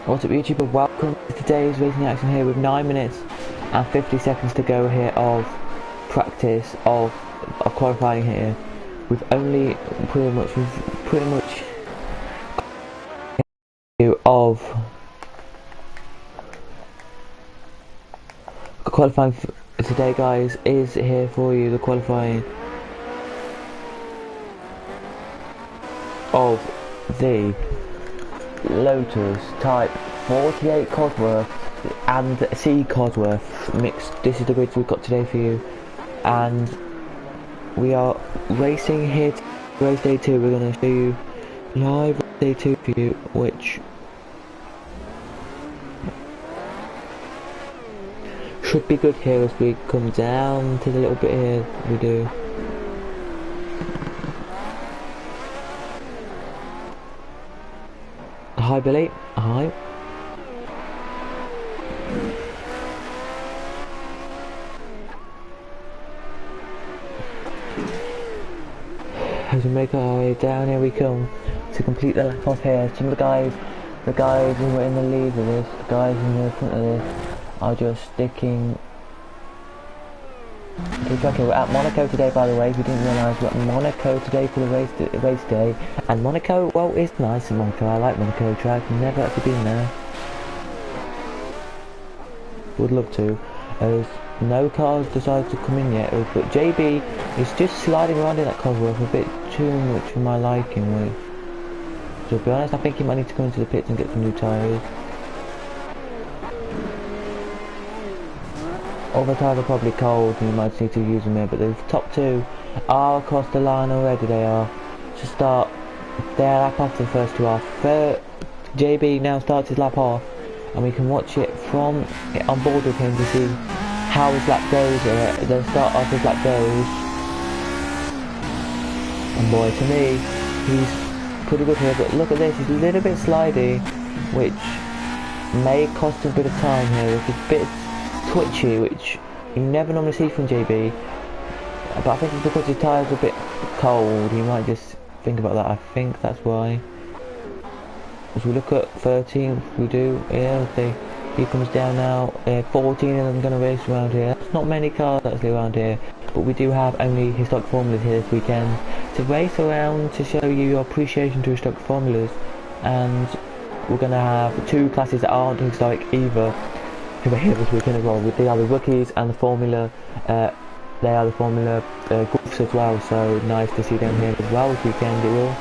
What's up YouTube, welcome to today's racing action here with 9 minutes and 50 seconds to go here of practice of qualifying here with only pretty much of qualifying today guys is here for you, the qualifying of the Lotus Type 48 Cosworth and C Cosworth mixed. This is the grids we've got today for you, and we are racing here to race day 2. We're going to show you live day 2 for you, which should be good here as we come down to the little bit here we do. Hi Billy, hi. As we make our way down, here we come to complete the lap off here. Some of the guys who were in the lead of this, the guys in the front of this, are just sticking to the track here. We're at Monaco today, by the way, if you didn't realise. We're at Monaco today for the race day. And Monaco, well, it's nice in Monaco. I like Monaco track. Never actually been there. Would love to. As no cars decided to come in yet, but JB is just sliding around in that Cosworth a bit too much for my liking. To be honest, I think he might need to come into the pits and get some new tyres. All the tyres are probably cold and you might need to use them here, but the top two are across the line already. They are to start their lap off. The first two off. JB now starts his lap off, and we can watch it from on board with him to see how his lap goes. The start off his lap goes, and boy, to me, he's pretty good here. But look at this, he's a little bit slidey, which may cost him a bit of time here. It's a bit twitchy, which you never normally see from JB, but I think it's because his tyres are a bit cold. You might just think about that. I think that's why. As we look at 13th, we do, yeah, he comes down now. 14 of them going to race around here. There's not many cars actually around here, but we do have only historic formulas here this weekend to race around to show you your appreciation to historic formulas. And we're going to have two classes that aren't historic either who are here this weekend as well. They are the rookies and the formula. They are the formula Golfs as well. So nice to see them here as well this weekend. It will.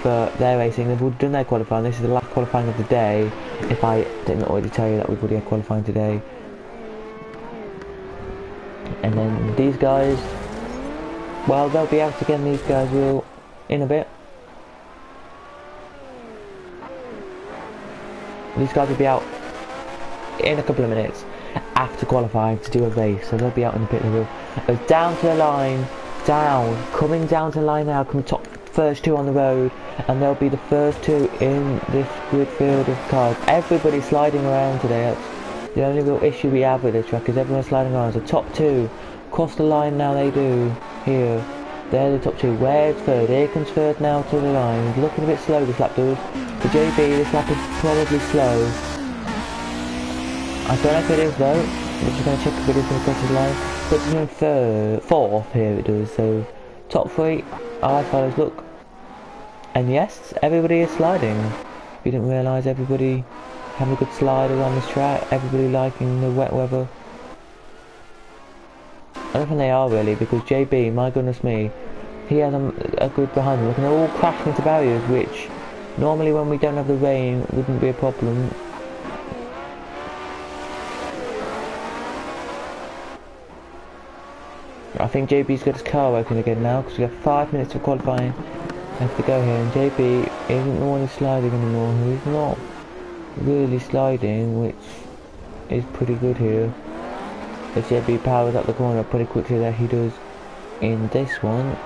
For their racing, they've already done their qualifying. This is the last qualifying of the day. If I didn't already tell you that we've already had qualifying today. And then these guys, well, they'll be out again. These guys will in a bit. These guys will be out in a couple of minutes after qualifying to do a race, so they'll be out in the pit. Down to the line, coming down to the line now, coming top first two on the road, and they'll be the first two in this grid field of cars. Everybody's sliding around today. That's the only real issue we have with this track, is everyone's sliding around. So top two cross the line now. They do here. They're the top two. Where's third? Here comes third now to the line. He's looking a bit slow, this lap does. For JB, this lap is probably slow. I don't know if it is though. I'm just going to check if it is going to cross the line. But it's in fourth here it does. So top three. Alright fellas, look. And yes, everybody is sliding. If you didn't realise, everybody having a good slide around this track. Everybody liking the wet weather. I don't think they are really, because JB, my goodness me, he has a good behind him. Look, and they're all crashing into barriers, which normally when we don't have the rain wouldn't be a problem. I think JB's got his car working again now, because we have 5 minutes of qualifying left to go here, and JB isn't the one who's sliding anymore. He's not really sliding, which is pretty good here. As JB powers up the corner pretty quickly that he does in this one.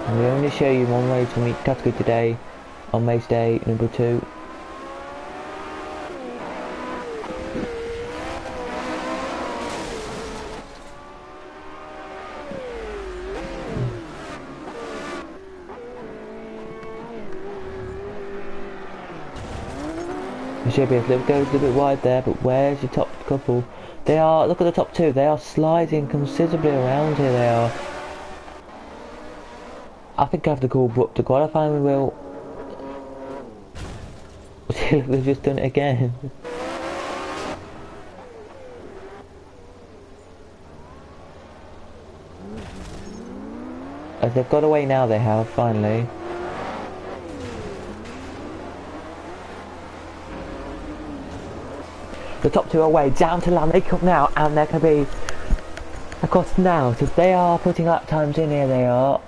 And we only show you one race from each category today on race day number 2. Should be a little goes a little bit wide there, but where's your top couple? They are, look at the top two, they are sliding considerably around here, they are. I think I have to go up to qualifying, we will. They've just done it again. As they've got away now, they have, finally. The top two are away, down to land, they come now, and they're going to be, of course now, so they are putting lap times in here, they are.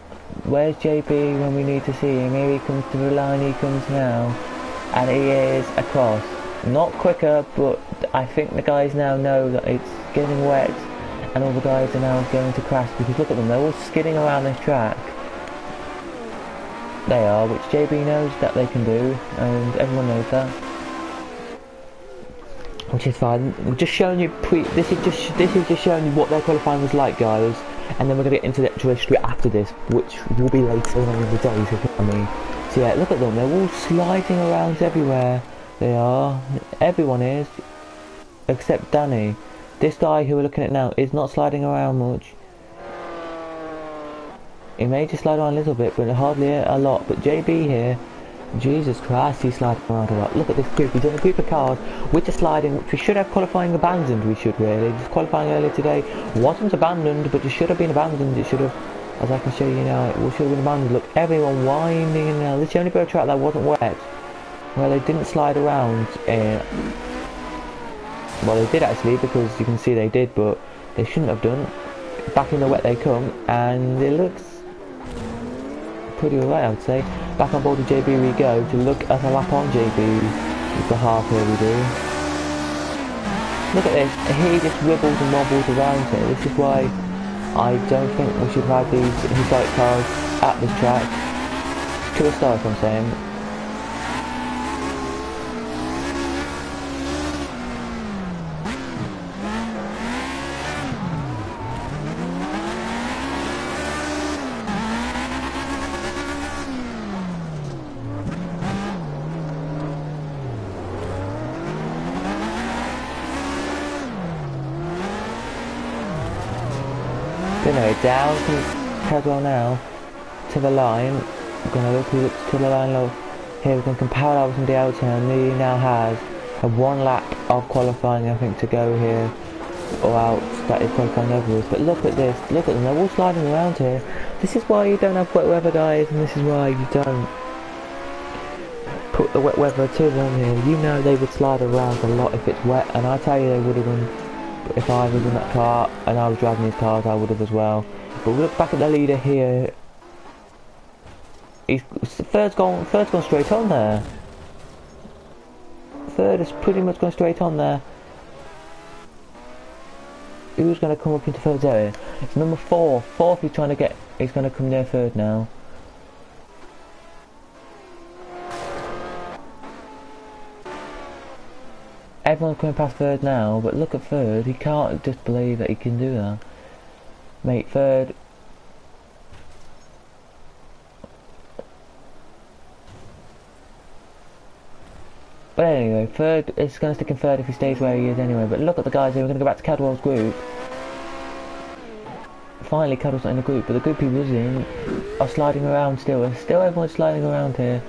Where's JB when we need to see him? Here he comes to the line, he comes now, and he is across. Not quicker, but I think the guys now know that it's getting wet, and all the guys are now going to crash, because look at them, they're all skidding around this track. They are, which JB knows that they can do, and everyone knows that. Which is fine. We're just showing you this is just showing you what their qualifying was like, guys. And then we're gonna get into the actual history after this, which will be later on in the day. So, I mean, so yeah, look at them. They're all sliding around everywhere. They are. Everyone is, except Danny. This guy who we're looking at now is not sliding around much. He may just slide around a little bit, but hardly a lot. But JB here. Jesus Christ, he's sliding around a lot. Look at this group, he's in a group of cars with the sliding, which we should have qualifying abandoned, we should really. This qualifying earlier today wasn't abandoned, but it should have been abandoned. It should have, as I can show you now, it should have been abandoned. Look, everyone winding in now. This is the only bit of track that wasn't wet, where they didn't slide around. Well, they did actually, because you can see they did, but they shouldn't have done. Back in the wet they come, and it looks pretty alright, I would say. Back on board with JB we go to look at a lap on JB with the half here we do. Look at this, he just wibbles and wobbles around here. This is why I don't think we should ride these historic cars at this track. To a start, I'm saying. Anyway, down to Cadwell now, to the line. We're going to look to the line low. Here we can compare that with some DLT, and he now has a 1 lap of qualifying, I think, to go here, or else that is qualifying over with. But look at this, look at them, they're all sliding around here. This is why you don't have wet weather, guys, and this is why you don't put the wet weather to them here. You know they would slide around a lot if it's wet, and I tell you they would have done. If I was in that car and I was driving these cars, I would have as well. But we look back at the leader here. He's third's gone straight on there. Third has pretty much gone straight on there. Who's going to come up into third's area? It's number 4. Fourth he's trying to get. He's going to come near third now. Everyone's coming past third now, but look at third, he can't just believe that he can do that. Mate, third. But anyway, third is going to stick in third if he stays where he is anyway. But look at the guys here, we're going to go back to Cadwell's group. Finally, Cadwell's not in the group, but the group he was in are sliding around still. Still everyone's sliding around here.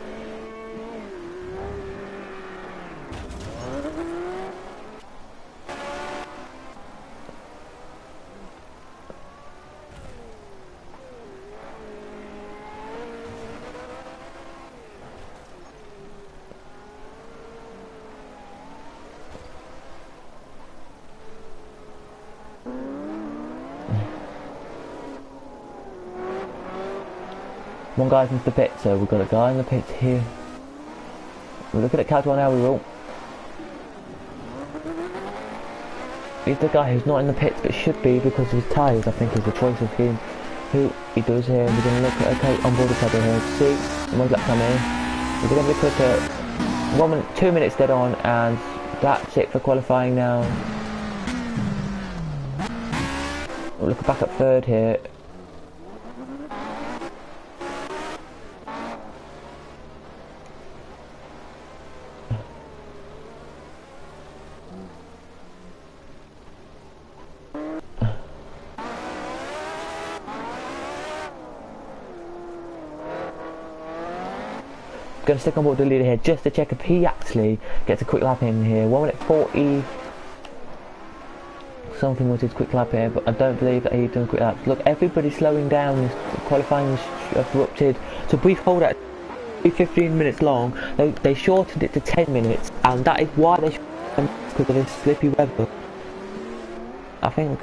One guy's into the pit, so we've got a guy in the pit here. We're looking at Cadwell now, we will. He's the guy who's not in the pits, but should be because of his tyres, I think is the choice of him. Who he does here, and we're going to look at, okay, on board the Cadwell here, to see, when's that coming? We're going to be quick at 1 minute, 2 minutes dead on, and that's it for qualifying now. We'll look back at third here. going to stick on board the leader here just to check if he actually gets a quick lap in here. 1 minute 40 something was his quick lap here, but I don't believe that he's done quick laps. Look, everybody's slowing down. Qualifying abrupted. It's a brief hold at 15 minutes long. They shortened it to 10 minutes, and that is why they shortened it, because of this slippy weather. I think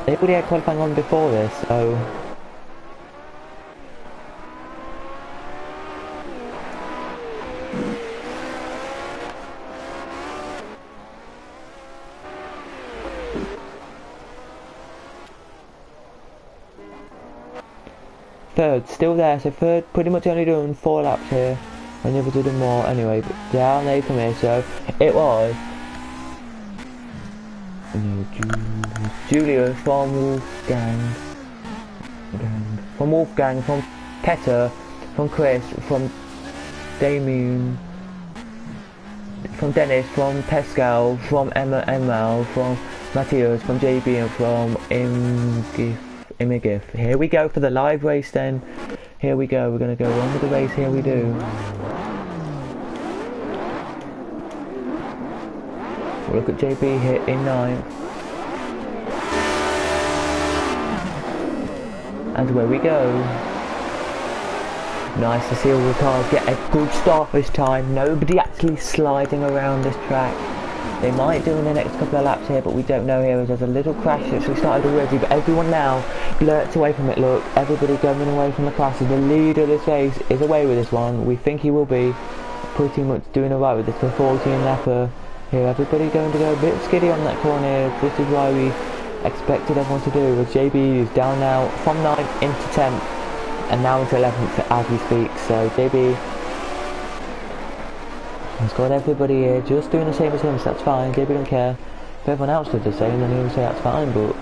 they already had qualifying on before this, so third, still there, so third pretty much only doing 4 laps here, and the others are doing more anyway, but down they come here, so it was Julia from Wolfgang, from Petter, from Chris, from Damien, from Dennis, from Pascal, from Emma, from Matthias, from JB, and from Imigif. Here we go for the live race then. Here we go, we're going to go on with the race, here we do. We'll look at JB here in 9th. And away we go. Nice to see all the cars get a good start this time. Nobody actually sliding around this track. They might do in the next couple of laps here, but we don't know here. There's a little crash that actually started already, but everyone now blurts away from it. Look, everybody going away from the crashes. The leader of this race is away with this one. We think he will be pretty much doing alright with this for 14 lapper. Here, everybody going to go a bit skiddy on that corner. This is why we expected everyone to do. With JB is down now from 9th into 10th, and now into 11th as we speak. So JB has got everybody here just doing the same as him, so that's fine. JB don't care. If everyone else did the same, then he would say that's fine, but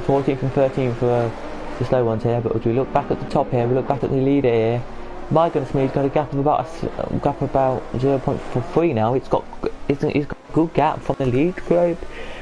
14th and 13th for the slow ones here. But if we look back at the top here, we look back at the leader here, my goodness me, he's got a gap of about 0.3 now. He's got a good gap from the lead group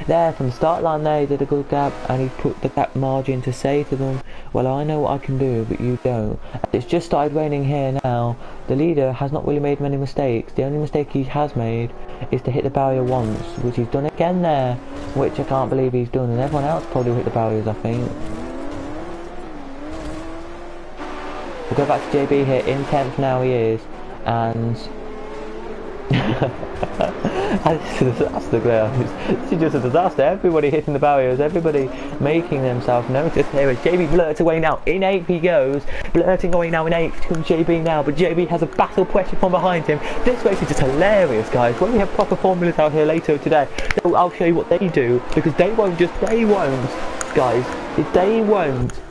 there, from the start line there. He did a good gap, and he put the gap margin to say to them, well, I know what I can do, but you don't. It's just started raining here now. The leader has not really made many mistakes. The only mistake he has made is to hit the barrier once, which he's done again there, which I can't believe he's done, and everyone else probably hit the barriers, I think. We'll go back to JB here in 10th now, he is, and it's a disaster, guys. It's just a disaster. Everybody hitting the barriers, everybody making themselves noticed. There is JB blurts away now. In 8th he goes, blurting away now in 8th comes JB now, but JB has a battle pressure from behind him. This race is just hilarious, guys. When we have proper formulas out here later today, I'll show you what they do, because they won't, guys, if they won't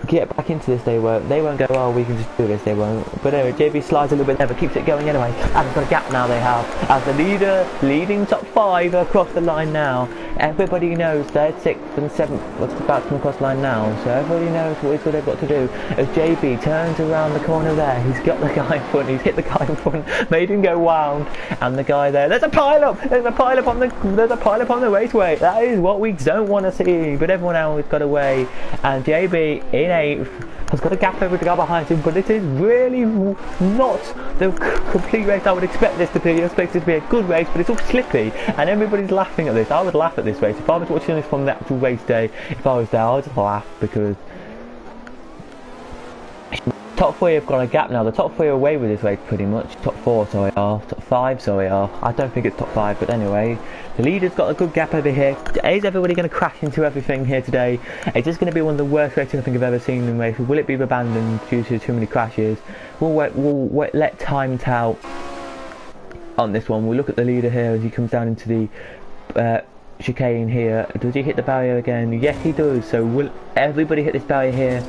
get back into this, they won't go, oh, we can just do this, they won't. But anyway, JB slides a little bit there, but keeps it going anyway, and it's got a gap now they have, as the leader leading top 5 across the line now. Everybody knows they're 6th and 7th, what's about to come across the line now, so everybody knows what they've got to do. As JB turns around the corner there, he's got the guy in front, he's hit the guy in front, made him go wound, and the guy there, there's a pile-up on the raceway. That is what we don't want to see, but everyone else got away, and JB in 8th has got a gap over the guy behind him, but it is really not the complete race I would expect this to be. I expect it to be a good race, but it's all slippy, and everybody's laughing at this. I would laugh at this race. If I was watching this from the actual race day, if I was there, I would just laugh, because top 3 have got a gap now. The top 3 are away with this race pretty much. Top 5, sorry. I don't think it's top 5, but anyway, the leader's got a good gap over here. Is everybody going to crash into everything here today? It's just going to be one of the worst races I think I've ever seen in races. Will it be abandoned due to too many crashes? We'll let time tell on this one. We'll look at the leader here as he comes down into the chicane here. Does he hit the barrier again? Yes, he does. So will everybody hit this barrier here?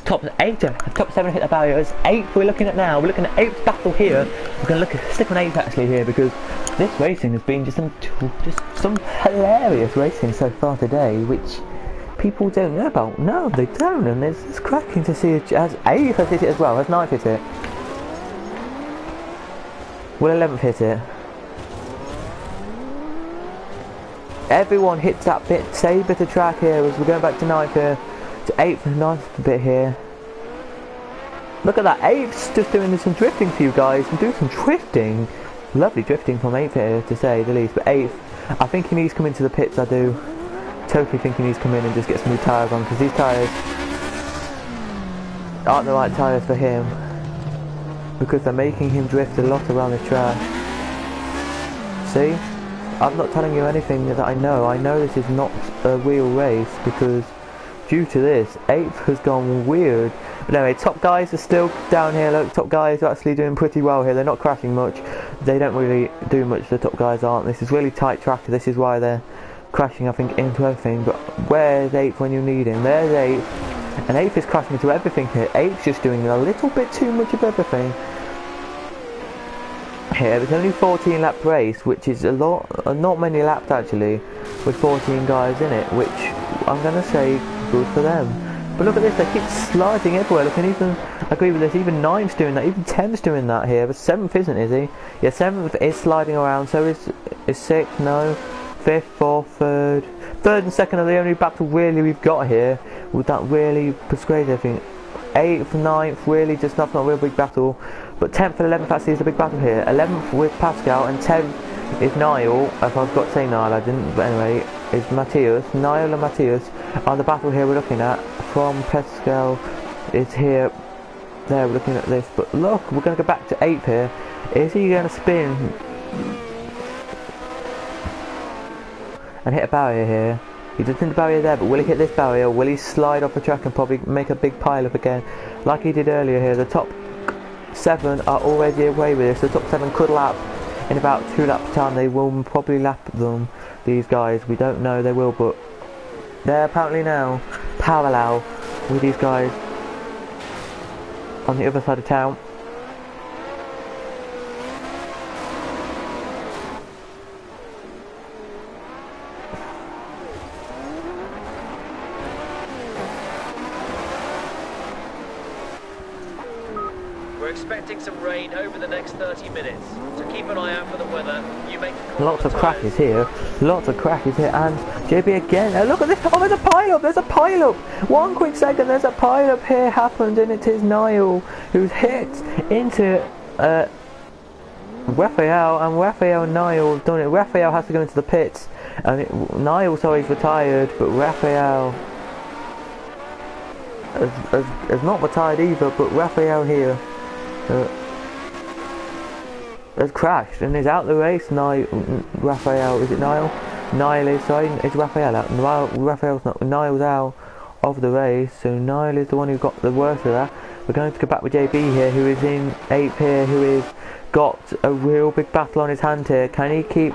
Top 7 hit the barriers. 8th we're looking at now. We're looking at 8th battle here. We're going to stick on 8th actually here, because this racing has been just some hilarious racing so far today, which people don't know about. No, they don't, and it's cracking to see it. As 8th has hit it as well. Has 9th hit it? Will 11th hit it? everyone hits that same bit of track here as we're going back to 9th here, to 8th and 9th bit here. Look at that, 8th's just doing some drifting for you guys, and doing some drifting. Lovely drifting from 8th here, to say the least, but 8th, I think he needs to come into the pits, I do. Totally think he needs to come in and just get some new tyres on, because these tyres aren't the right tyres for him, because they're making him drift a lot around the track. See? I'm not telling you anything that I know this is not a real race, because due to this, 8th has gone weird. But anyway, top guys are still down here. Look, top guys are actually doing pretty well here. They're not crashing much. They don't really do much, the top guys aren't. This is really tight track. This is why they're crashing, I think, into everything. But where's 8th when you need him? There's 8th. And 8th is crashing into everything here. 8th's just doing a little bit too much of everything. Here, it's only 14 lap race, which is a lot, not many laps actually, with 14 guys in it, which I'm going to say good for them. But look at this, they keep sliding everywhere. Look, and even, I agree with this, even 9th's doing that, even 10th's doing that here, but 7th isn't, is he? Yeah, 7th is sliding around, so is 6th, no, 5th, 4th, 3rd. 3rd and 2nd are the only battle really we've got here, with that really persuade everything. 8th, 9th, really just not a real big battle. But 10th and 11th actually is a big battle here. 11th with Pascal and 10th is Niall. If I've got to say Niall, I didn't, but anyway, is Matthias. Niall and Matthias are the battle here we're looking at. From Pascal is here. There, we're looking at this. But look, we're going to go back to 8th here. Is he going to spin and hit a barrier here? He doesn't hit the barrier there, but will he hit this barrier? Will he slide off the track and probably make a big pile up again, like he did earlier here? The top 7 are already away with this. The top 7 could lap in about 2 laps time. They will probably lap them, these guys. We don't know, they will, but they're apparently now parallel with these guys on the other side of town. We're expecting some rain over the next 30 minutes, so keep an eye out for the weather. You make a call. Lots of crashes here, and JB again. Look at this! Oh, there's a pile-up! There's a pile-up! 1 quick second, there's a pile-up here happened, and it is Niall who's hit into Raphael, and Raphael and Niall have done it. Raphael has to go into the pits, and Niall's always retired, but Raphael has not retired either. But Raphael here has crashed and is out the race. Raphael, is it Niall? Niall is, sorry, is Raphael out? Raphael's not, Niall's out of the race, so Niall is the one who got the worst of that. We're going to go back with JB here, who is in 8th here, who is got a real big battle on his hand here. Can he keep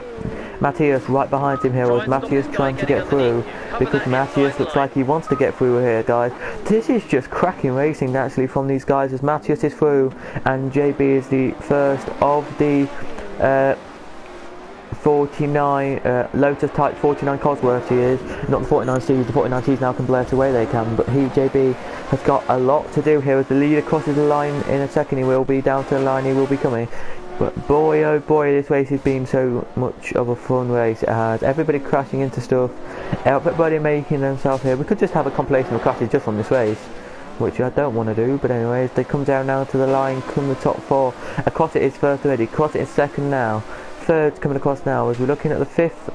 Matthias right behind him here, or is Matthias trying to get through? Because Matthias looks like he wants to get through here, guys. This is just cracking racing actually from these guys, as Matthias is through and JB is the first of the 49 Lotus Type 49 Cosworth. He is not the 49Cs. The 49Cs now can blurt away, they can, but JB has got a lot to do here. As the leader crosses the line in a second, he will be down to the line, he will be coming. But boy oh boy, this race has been so much of a fun race. It has. Everybody crashing into stuff, everybody making themselves here. We could just have a compilation of crashes just on this race, which I don't want to do, but anyways, they come down now to the line, come the top 4. Across it is first already, across it is second now, third's coming across now, as we're looking at the 5th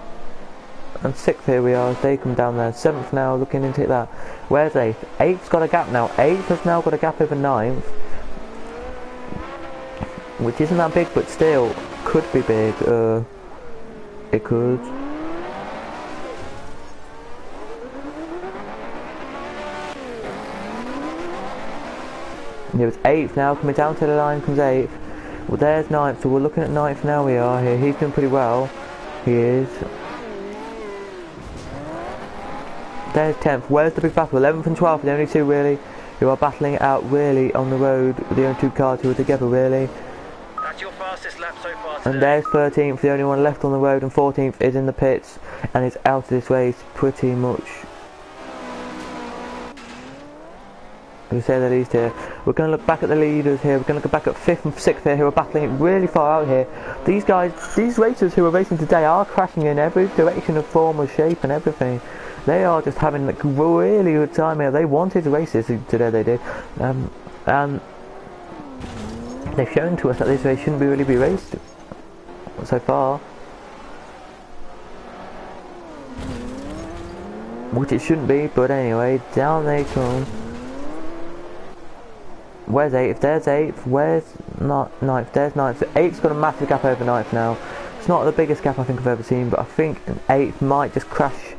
and 6th here we are, as they come down there, 7th now, looking into that. Where's 8th? 8th's got a gap now, 8th has now got a gap over 9th, which isn't that big, but still, could be big, it could. It was 8th now, coming down to the line comes 8th. Well, there's 9th, so we're looking at 9th now. We are here. He's doing pretty well. He is. There's 10th. Where's the big battle? 11th and 12th, the only two really who are battling it out really on the road. The only two cars who are together really. That's your fastest lap so far today. And there's 13th, the only one left on the road, and 14th is in the pits and is out of this race pretty much. to say the least here. We're going to look back at the leaders here. We're going to look back at 5th and 6th here, who are battling really far out here. These guys, these racers who are racing today are crashing in every direction of form or shape and everything. They are just having like really good time here. They wanted to race this today, they did. And they've shown to us that this race shouldn't really be raced so far. Which it shouldn't be, but anyway, down they come. Where's 8th? There's 8th. Where's not 9th? There's 9th. So 8th's got a massive gap over 9th now. It's not the biggest gap I think I've ever seen, but I think 8th might just crash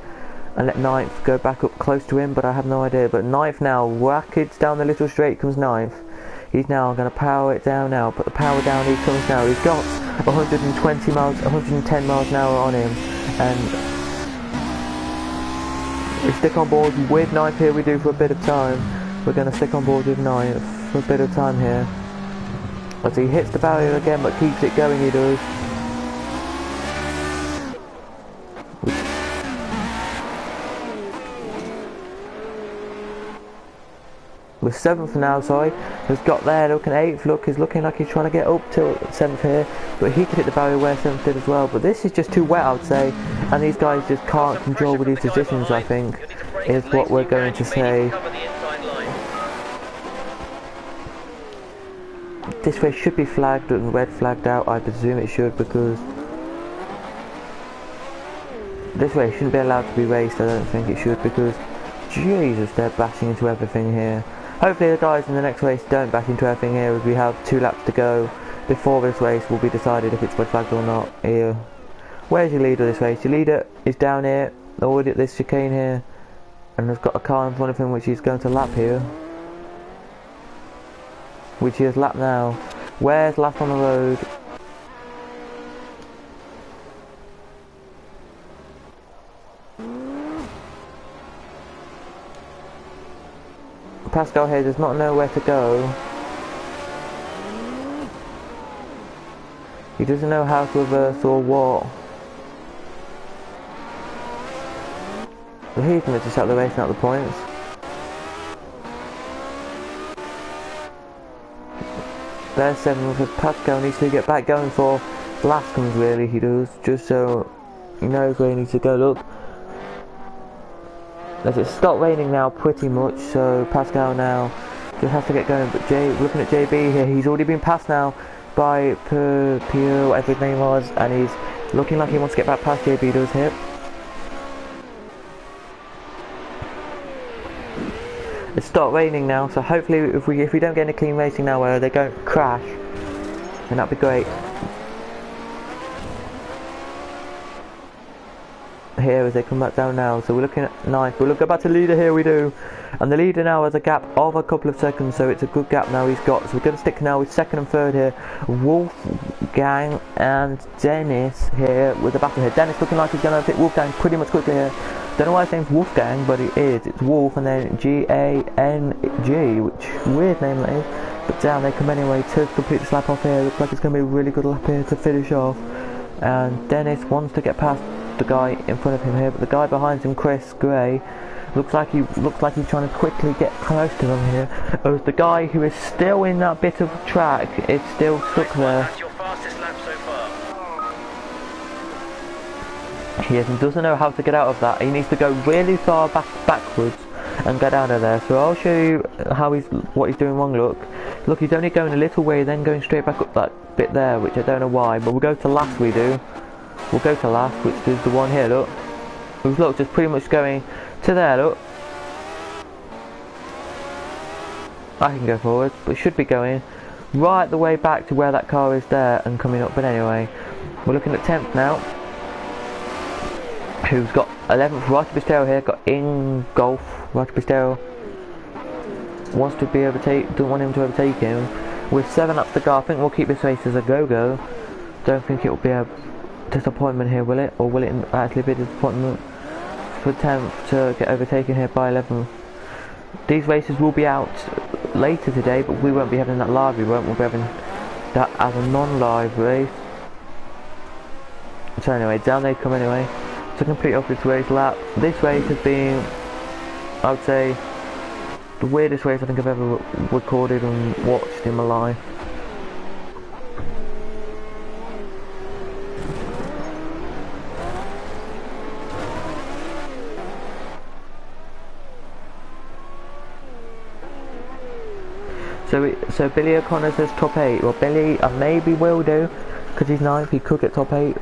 and let 9th go back up close to him, but I have no idea. But 9th now, rackets down the little straight comes 9th. He's now going to power it down now, put the power down, he comes now. He's got 120 miles, 110 miles an hour on him, and we stick on board with 9th here, we do for a bit of time. We're going to stick on board with 9th for a bit of time here. As he hits the barrier again, but keeps it going, he does. We're 7th now, sorry. He's got there, looking 8th, look, he's looking like he's trying to get up to 7th here. But he could hit the barrier where 7th did as well. But this is just too wet, I would say. And these guys just can't control with these positions, I think, is what we're going to say. This race should be flagged and red flagged out, I presume it should, because this race shouldn't be allowed to be raced, I don't think it should, because Jesus, they're bashing into everything here. Hopefully the guys in the next race don't bash into everything here, as we have 2 laps to go before this race will be decided if it's red flagged or not. Here, where's your leader of this race? Your leader is down here, already at this chicane here, and has got a car in front of him which he's going to lap here, which he has lapped now. Where's last on the road? Pascal here does not know where to go. He doesn't know how to reverse or what. He's going to just out the race and out the points. There's 7th, because Pascal needs to get back going for last comes really, he does, just so he knows where he needs to go. Look, as it's stopped raining now pretty much, so Pascal now just has to get going. But looking at JB here, he's already been passed now by Pierre, whatever his name was, and he's looking like he wants to get back past JB does here. It's stopped raining now, so hopefully if we don't get any clean racing now where they don't crash, then that'd be great. Here as they come back down now, so we're looking at 9th. We'll go back to leader here, we do, and the leader now has a gap of a couple of seconds, so it's a good gap now he's got. So we're going to stick now with 2nd and 3rd here, Wolfgang and Dennis here with the battle here. Dennis looking like he's going to hit Wolfgang pretty much quickly here. Don't know why his name's Wolfgang, but it is. It's Wolf and then G-A-N-G, which weird name that is. But down they come anyway to complete this lap off here. Looks like it's going to be a really good lap here to finish off. And Dennis wants to get past the guy in front of him here, but the guy behind him, Chris Gray, looks like he's trying to quickly get close to them here. As the guy who is still in that bit of track is still stuck there. He doesn't know how to get out of that. He needs to go really far backwards and get out of there. So I'll show you what he's doing wrong. Look, he's only going a little way, then going straight back up that bit there, which I don't know why. But we'll go to last. We'll go to last, which is the one here. Look, just pretty much going to there. Look, I can go forward, but should be going right the way back to where that car is there and coming up. But anyway, we're looking at 10th now, who's got 11th, Roger Bistero here, got in golf. Roger Bistero wants to be don't want him to overtake him. With 7 laps to go, I think we'll keep this race as a go-go. Don't think it will be a disappointment here, will it? Or will it actually be a disappointment for 10th to get overtaken here by 11th? These races will be out later today, but we won't be having that live. We'll be having that as a non-live race. So anyway, down they come anyway to complete off this race lap. This race has been, I would say, the weirdest race I think I've ever recorded and watched in my life. So Billy O'Connor says top 8. Well, Billy maybe will do, because he's 9th, he could get top 8.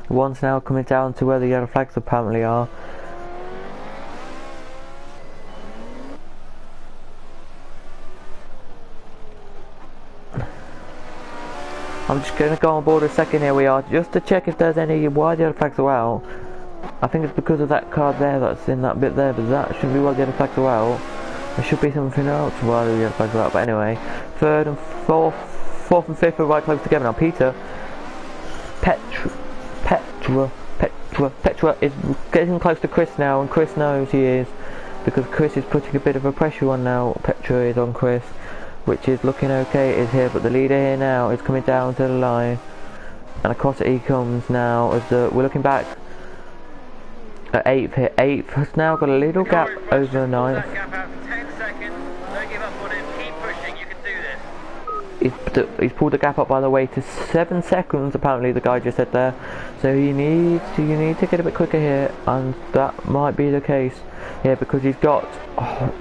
One's now coming down to where the yellow flags apparently are. I'm just going to go on board a second, here we are, just to check if there's any, why the yellow flags are out. I think it's because of that card there that's in that bit there, but that shouldn't be why the yellow flags are out. There should be something else why the yellow flags are out, but anyway. 3rd and 4th and 5th are right close together now. Peter Petra is getting close to Chris now, and Chris knows he is, because Chris is putting a bit of a pressure on now. Petra is on Chris, which is looking okay, it is here, but the leader here now is coming down to the line, and across it he comes now, as we're looking back at 8th here. 8th has now got a little gap over 9th. He's pulled the gap up, by the way, to 7 seconds, apparently the guy just said there, so you need to get a bit quicker here, and that might be the case here, because he's got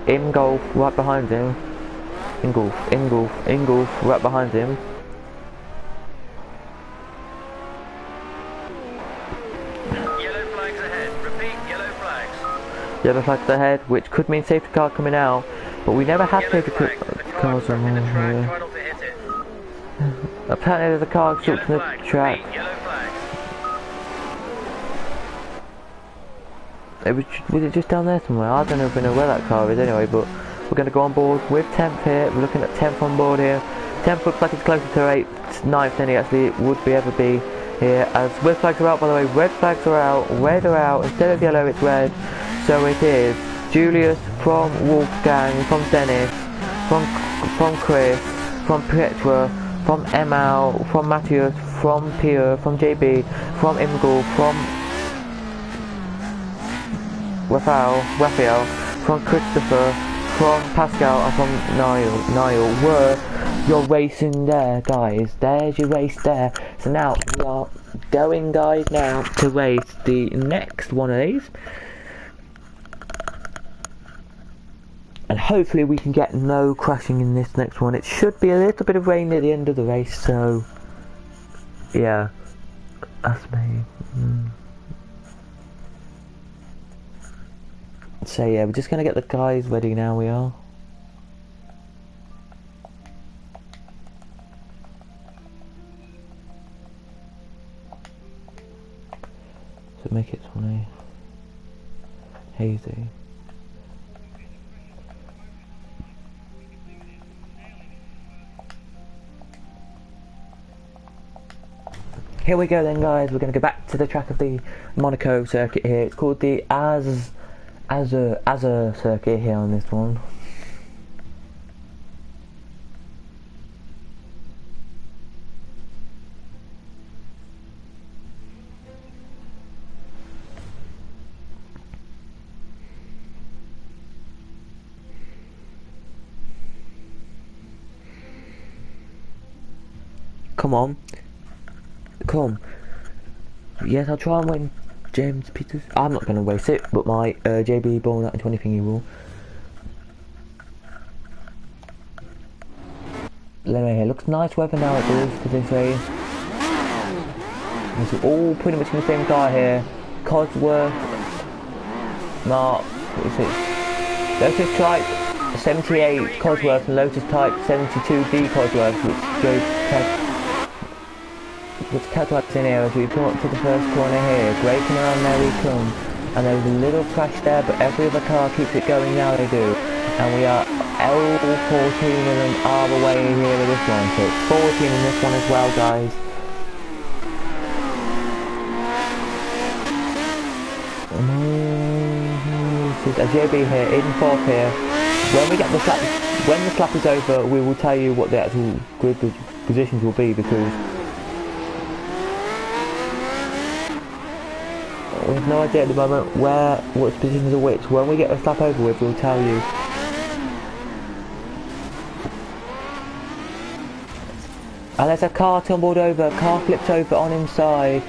Ingolf right behind him. Ingolf right behind him. Yellow flags ahead. Repeat, yellow flags. Yellow flags ahead, which could mean safety car coming out, but we never had safety cars on here. Apparently there's a car stuck to the track. Was it just down there somewhere? I don't even know where that car is anyway, but we're going to go on board with 10th here. We're looking at 10th on board here. 10th looks like it's closer to 8th, 9th than he actually would be ever be here, as red flags are out, by the way. Red flags are out, red are out, instead of yellow it's red. So it is Julius from Wolfgang, from Dennis, from Chris, from Petra, from Emal, from Matthias, from Pierre, from JB, from Imgul, from Raphael, from Christopher, from Pascal, and from Niall. You're racing there, guys. There's your race there. So now we are going, guys, now to race the next one of these. And hopefully we can get no crashing in this next one. It should be a little bit of rain at the end of the race, so yeah, that's me. So yeah, we're just gonna get the guys ready now. We are. So make it funny, hazy. Here we go then, guys. We're going to go back to the track of the Monaco circuit here. It's called the Azur circuit here on this one. Come on. Come. Yes, I'll try and win James Peters. I'm not going to waste it, but my JB Ball 1920 thingy will. Anyway, it looks nice weather now it does for this race. It's all pretty much in the same car here. Cosworth, Mark, what is it? Lotus Type 78 Cosworth and Lotus Type 72B Cosworth, which Cadillacs in here as we come up to the first corner here. Braking around, there we come. And there was a little crash there, but every other car keeps it going now, they do. And we are all 14 of them are away here with this one. So it's 14 in this one as well, guys. A JB here, in 4th here. When we get the flat, when the lap is over, we will tell you what the actual grid positions will be, because we have no idea at the moment what positions are which. When we get the lap over with, we'll tell you. And there's a car tumbled over, car flipped over on inside.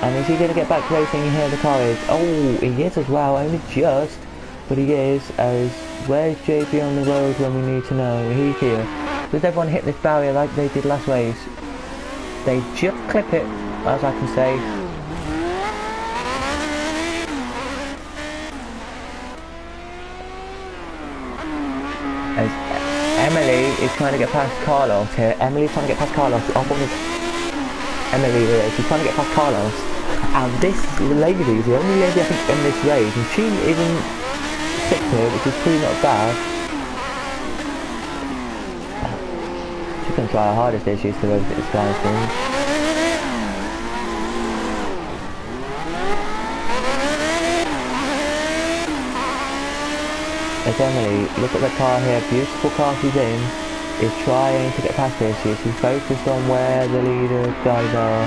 And is he going to get back racing? Here the car is. Oh, he is as well, only just. But he is, as where's JB on the road when we need to know? He's here. Does everyone hit this barrier like they did last race? They just clip it, as I can say. As Emily is trying to get past Carlos here. Emily's trying to get past Carlos. Emily here, she's trying to get past Carlos. And this lady is the only lady I think in this race, and she even sixth here, which is pretty not bad. She's going to try her hardest here, she's to overtake this guy's thing. As Emily, look at the car here, beautiful car she's in, is trying to get past this. She's focused on where the leader guys are,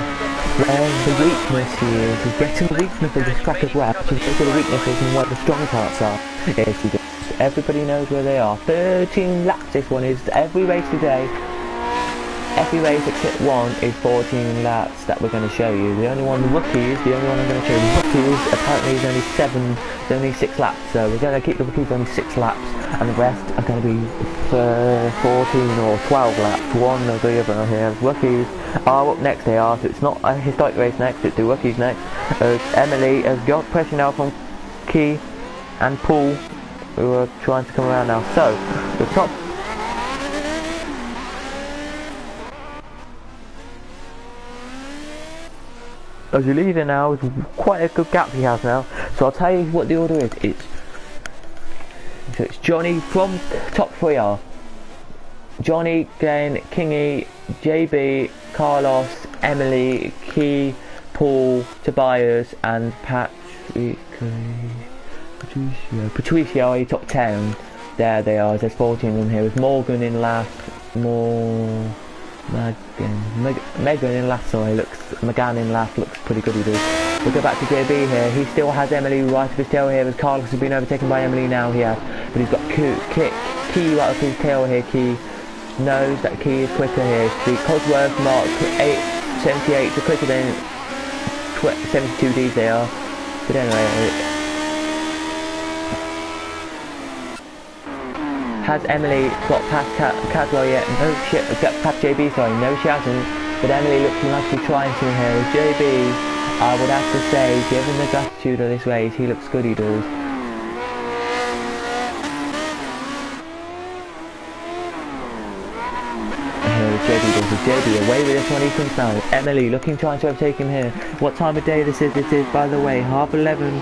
where the weakness is. She's getting the weakness of this track as well. She's getting the weaknesses and where the strong parts are. Here she goes. Everybody knows where they are. 13 laps this one is. Every race today, every race except one is 14 laps that we're going to show you. The only one, the rookies, the only one I'm going to show you, the rookies, apparently is only 6 laps. So we're going to keep the rookies only 6 laps. And the rest are going to be 14 or 12 laps, one or the other here. Rookies are up next, they are, so it's not a historic race next, it's the rookies next. Emily has got pressure now from Key and Paul, who are trying to come around now. So, the top... As your leader now, is quite a good gap he has now. So I'll tell you what the order is. So it's Johnny from top 3 are Johnny, Glenn, Kingy, JB, Carlos, Emily, Key, Paul, Tobias and Patricio, top 10. There they are, there's 14 of them here with Morgan in last, Megan in last, sorry, McGann in last, looks pretty good he does. We'll go back to JB here, he still has Emily right of his tail here as Carlos has been overtaken by Emily now here. But he's got Key right of his tail here. Key knows that Key is quicker here. The Cosworth Mark 878 are quicker than 72Ds they are. But anyway, has Emily got past Caswell yet? No, got past JB, sorry, no she hasn't. But Emily looks like she's trying to here. JB, I would have to say, given the gratitude of this race, he looks good, he does. JB away with this one, he comes now. Emily looking, trying to overtake him here. What time of day this is? This is, by the way, 11:30,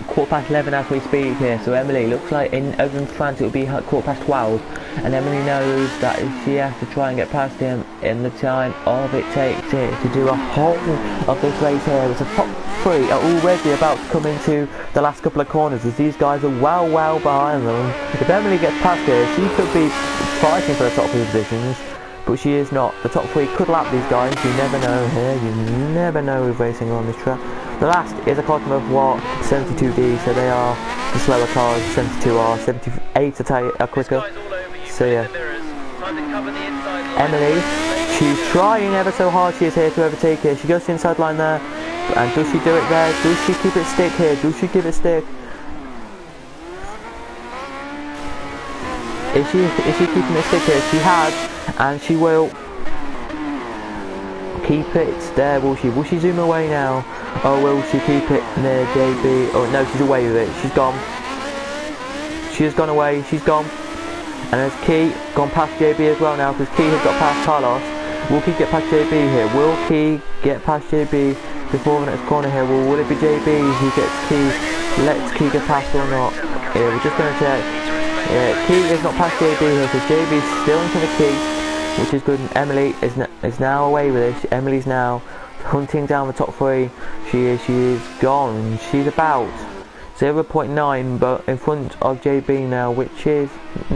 11:15 as we speak here. So Emily looks like over in France it will be 12:15. And Emily knows that she has to try and get past him in the time of it takes here to do a whole of this race here. It's a top 3 are already about to come into the last couple of corners as these guys are well behind them. If Emily gets past here, she could be fighting for the top 3 positions, but she is not. The top 3 could lap these guys, you never know here, you never know with racing on this track. The last is a Cosworth Watt 72D, so they are the slower cars, 72R, 78 are quicker. So yeah, Emily, she's trying ever so hard, she is here to overtake here. She goes to the inside line there, and does she do it there? Does she keep it stick here? Does she give it stick? Is she keeping it stick here? She has, and she will keep it there, will she? Will she zoom away now? Or will she keep it near JB? Oh no, she's away with it, she's gone. She has gone away, she's gone. And there's Key gone past JB as well now, because Key has got past Carlos. Will Key get past JB here? Will Key get past JB before the next corner here? Will it be JB who gets Key? Let's Key get past or not? Yeah, we're just going to check. Yeah, Key is not past JB here, so JB is still into the Key, which is good. And Emily is now away with it. Emily's now hunting down the top 3. She is gone. She's about 0.9, but in front of JB now, which is,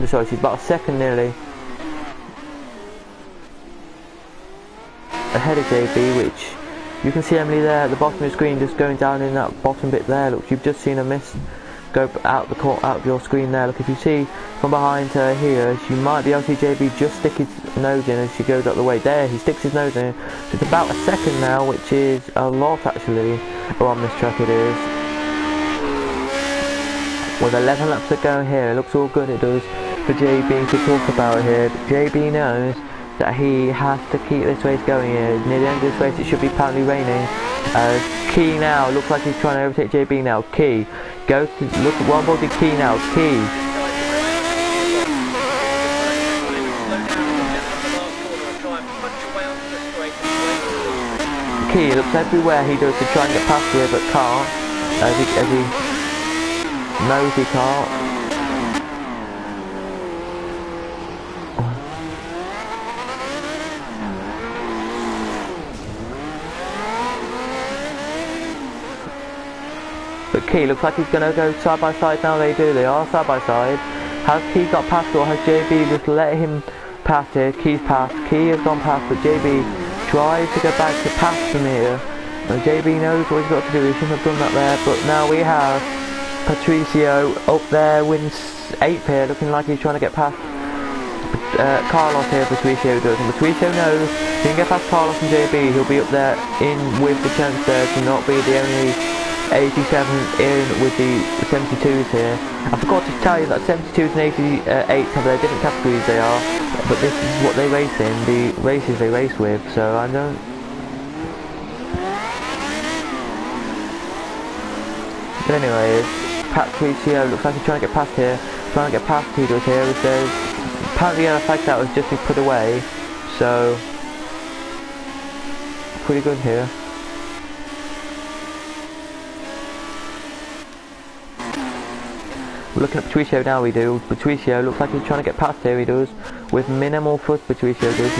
sorry, she's about a second nearly ahead of JB, which you can see Emily there at the bottom of the screen, just going down in that bottom bit there. Look, you've just seen her miss go out of your screen there. Look, if you see from behind her here, you might be able to see JB just stick his nose in as she goes up the way. There, he sticks his nose in. So it's about a second now, which is a lot actually, on this track it is. With 11 laps to go here, it looks all good, it does, for JB to talk about here. But JB knows that he has to keep this race going here. Near the end of this race, it should be apparently raining. Key now, looks like he's trying to overtake JB now. Key, go to, look at one body Key now. Key. Key looks everywhere he does to try and get past her, but can't. As he knows he can't. But Key looks like he's going to go side by side now. They are side by side. Has Key got past, or has JB just let him pass here? Key's passed, Key has gone past, but JB tries to go back to pass from here. And JB knows what he's got to do, he shouldn't have done that there, but now we have Patricio up there, wins 8th here, looking like he's trying to get past Carlos here. Patricio does, and Patricio knows if he can get past Carlos and JB, he'll be up there in with the chance there to not be the only 87 in with the 72s here. I forgot to tell you that 72s and 88s have their different categories they are, but this is what they race in, the races they race with, so I don't... But anyways, Patricio looks like he's trying to get past here, trying to get past he does here. There's apparently a flag that was just been put away, so pretty good here. We're looking at Patricio now, we do. Patricio looks like he's trying to get past here, he does. With minimal foot, Patricio does.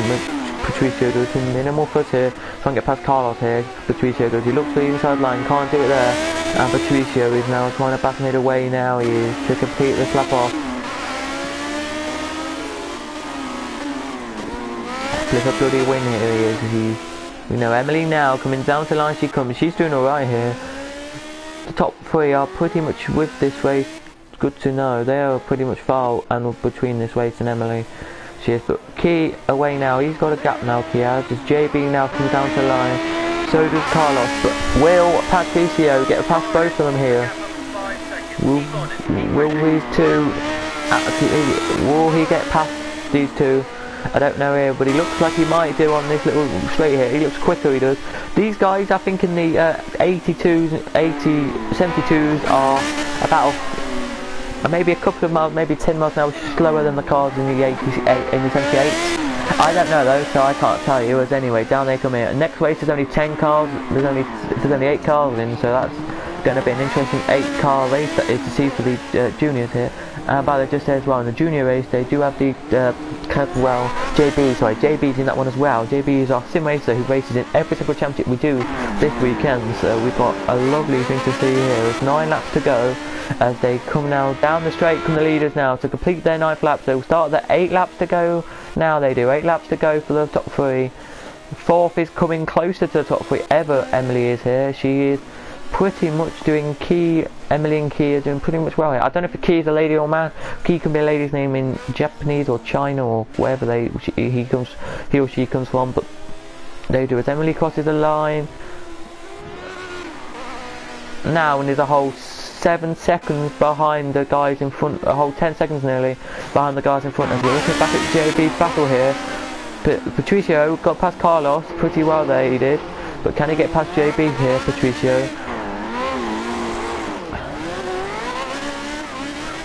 Patricio does with minimal foot here. Trying to get past Carlos here, Patricio does. He looks for the inside line, can't do it there. And Patricio is now trying to back it away now, he is, to complete this lap off. Flip a bloody win here he is. You know, Emily now coming down to the line she comes. She's doing alright here. The top 3 are pretty much with this race. Good to know, they are pretty much far and between this race and Emily. She is, but Key away now, he's got a gap now, Key has. As JB now comes down to the line, so does Carlos, but will Patricio get past both of them here? Will these two, will he get past these two? I don't know here, but he looks like he might do on this little straight here. He looks quicker, he does. These guys, I think in the 72s are about maybe a couple of miles, maybe 10 miles an hour slower than the cars in the 78s. I don't know though, so I can't tell you. As anyway, down they come here. Next race there's only 10 cars. There's only 8 cars in, so that's going to be an interesting 8-car race that is to see for the juniors here. By the way, just as well, in the junior race they do have the JB's in that one as well. JB is our sim racer who races in every single championship we do this weekend, so we've got a lovely thing to see here. There's 9 laps to go as they come now down the straight, come the leaders now to complete their 9th lap. They will start at 8 laps to go. Now they do 8 laps to go for the top 3. 4th is coming closer to the top 3 ever. Emily is here. She is pretty much doing Key. Emily and Key are doing pretty much well here. I don't know if Key is a lady or man. Key can be a lady's name in Japanese or China or wherever he or she comes from, but they do. As Emily crosses the line now, and there's a whole 7 seconds behind the guys in front, a whole 10 seconds nearly behind the guys in front. As we're looking back at JB's battle here, but Patricio got past Carlos pretty well there, he did, but can he get past JB here, Patricio?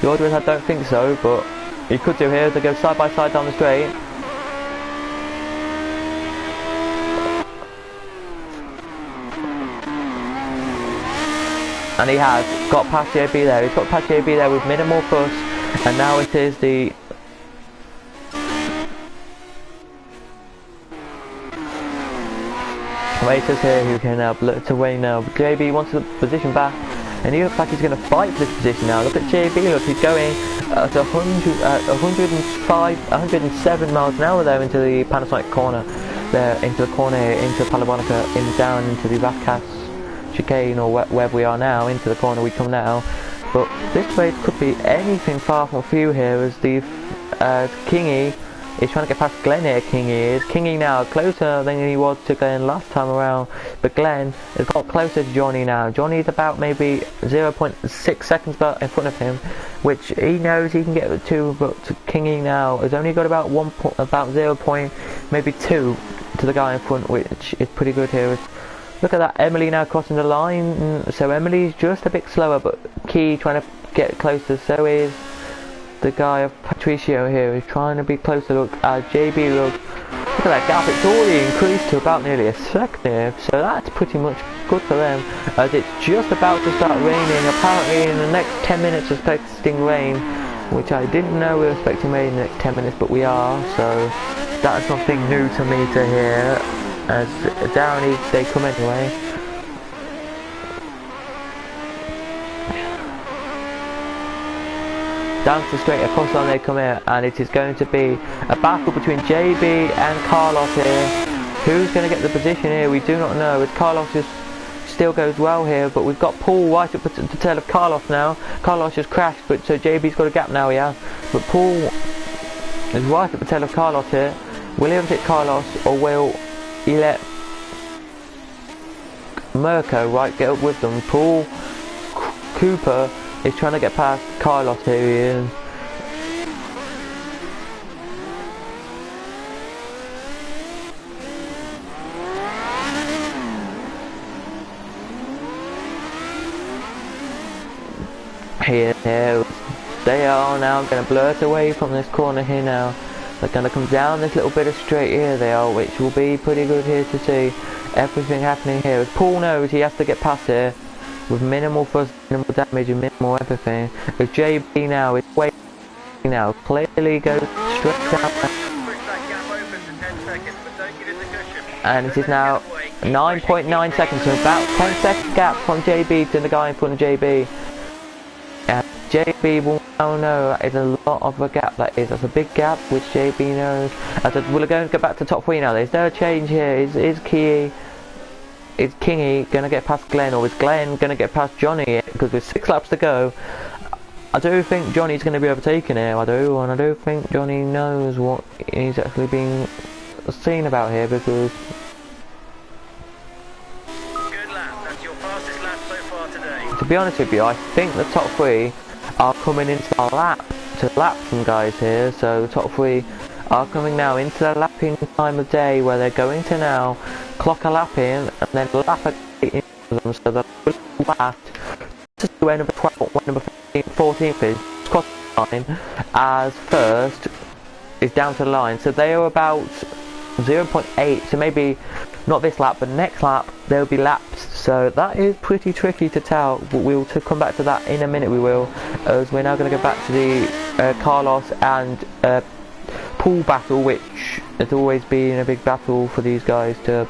The order is I don't think so, but he could do here. They go side by side down the straight. And he has got past JB there. He's got past JB there with minimal fuss, and now it is the racers here who can look to win now. JB wants the position back. and he looks like he's going to fight for this position now. Look at JB, look, he's going at 105, 107 miles an hour there into the Panasonic corner, there into the corner here, into Palabonica, down into the Vacas chicane, or wherever we are now, into the corner we come now. But this race could be anything far from a few here, as the Kingy is trying to get past Glenn here. Kingy now closer than he was to Glenn last time around, but Glenn has got closer to Johnny now. Johnny's about maybe 0.6 seconds in front of him, which he knows he can get to, but Kingy now has only got about 0. Maybe 2 to the guy in front, which is pretty good here. Look at that, Emily now crossing the line. So Emily's just a bit slower, but Key trying to get closer. So is the guy of Patricio here, is trying to be closer. Look at JB, look at that gap, it's already increased to about nearly a second here. So that's pretty much good for them, as it's just about to start raining. Apparently in the next 10 minutes we're expecting rain, which I didn't know we were expecting rain in the next 10 minutes, but we are. So that's something new to me to hear, as down they come anyway. Down to the straight across the line they come here, and it is going to be a battle between JB and Carlos here. Who's going to get the position here, we do not know, as Carlos still goes well here, but we've got Paul right up the tail of Carlos now. Carlos just crashed, but so JB's got a gap now, yeah. But Paul is right at the tail of Carlos here. Will he overtake Carlos, or will he let Mirko get up with them? Paul Cooper is trying to get past Carlos here. He is. Here, they are now going to blurt away from this corner here now. They're going to come down this little bit of straight here, they are, which will be pretty good here to see everything happening here. As Paul knows he has to get past here with minimal fuss, minimal damage and minimal everything. As JB now is waiting now, clearly goes straight down. And it is now 9.9 seconds, so about 10 second gap from JB to the guy in front of JB. And JB will now know that is a lot of a gap, that's a big gap, which JB knows. As we're going to go back to top 3 now. There's no change here. Is Kingy going to get past Glenn, or is Glenn going to get past Johnny here? Because with 6 laps to go, I do think Johnny's going to be overtaken here, and I do think Johnny knows what he's actually being seen about here, because to be honest with you, I think the top 3 are coming into the lap to lap some guys here. So the top 3 are coming now into the lapping time of day, where they're going to now clock a lap in and then lap into them. So the last to where number 12, where number 14th is cross the line as first is down to the line. So they are about 0.8, so maybe not this lap, but next lap they'll be laps. So that is pretty tricky to tell, but we'll come back to that in a minute. We will, as we're now going to go back to the Carlos and Paul battle, which has always been a big battle for these guys to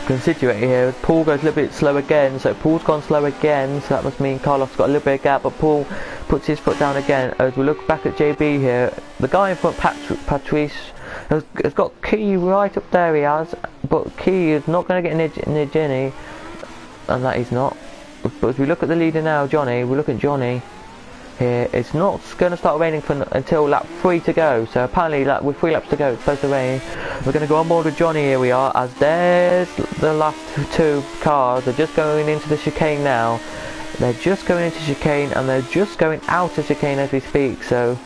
constitute here. Paul goes a little bit slow again, so Paul's gone slow again, so that must mean Carlos got a little bit of gap, but Paul puts his foot down again. As we look back at JB here, the guy in front, Patrice, has got Key right up there, he has, but Key is not going to get near Jenny, and that he's not. But as we look at the leader now, Johnny, we look at Johnny here, it's not going to start raining until lap 3 to go, so apparently with 3 laps to go it's supposed to rain. We're going to go on board with Johnny, here we are, as there's the last 2 cars. They're just going into the chicane now, they're just going into chicane, and they're just going out of chicane as we speak, so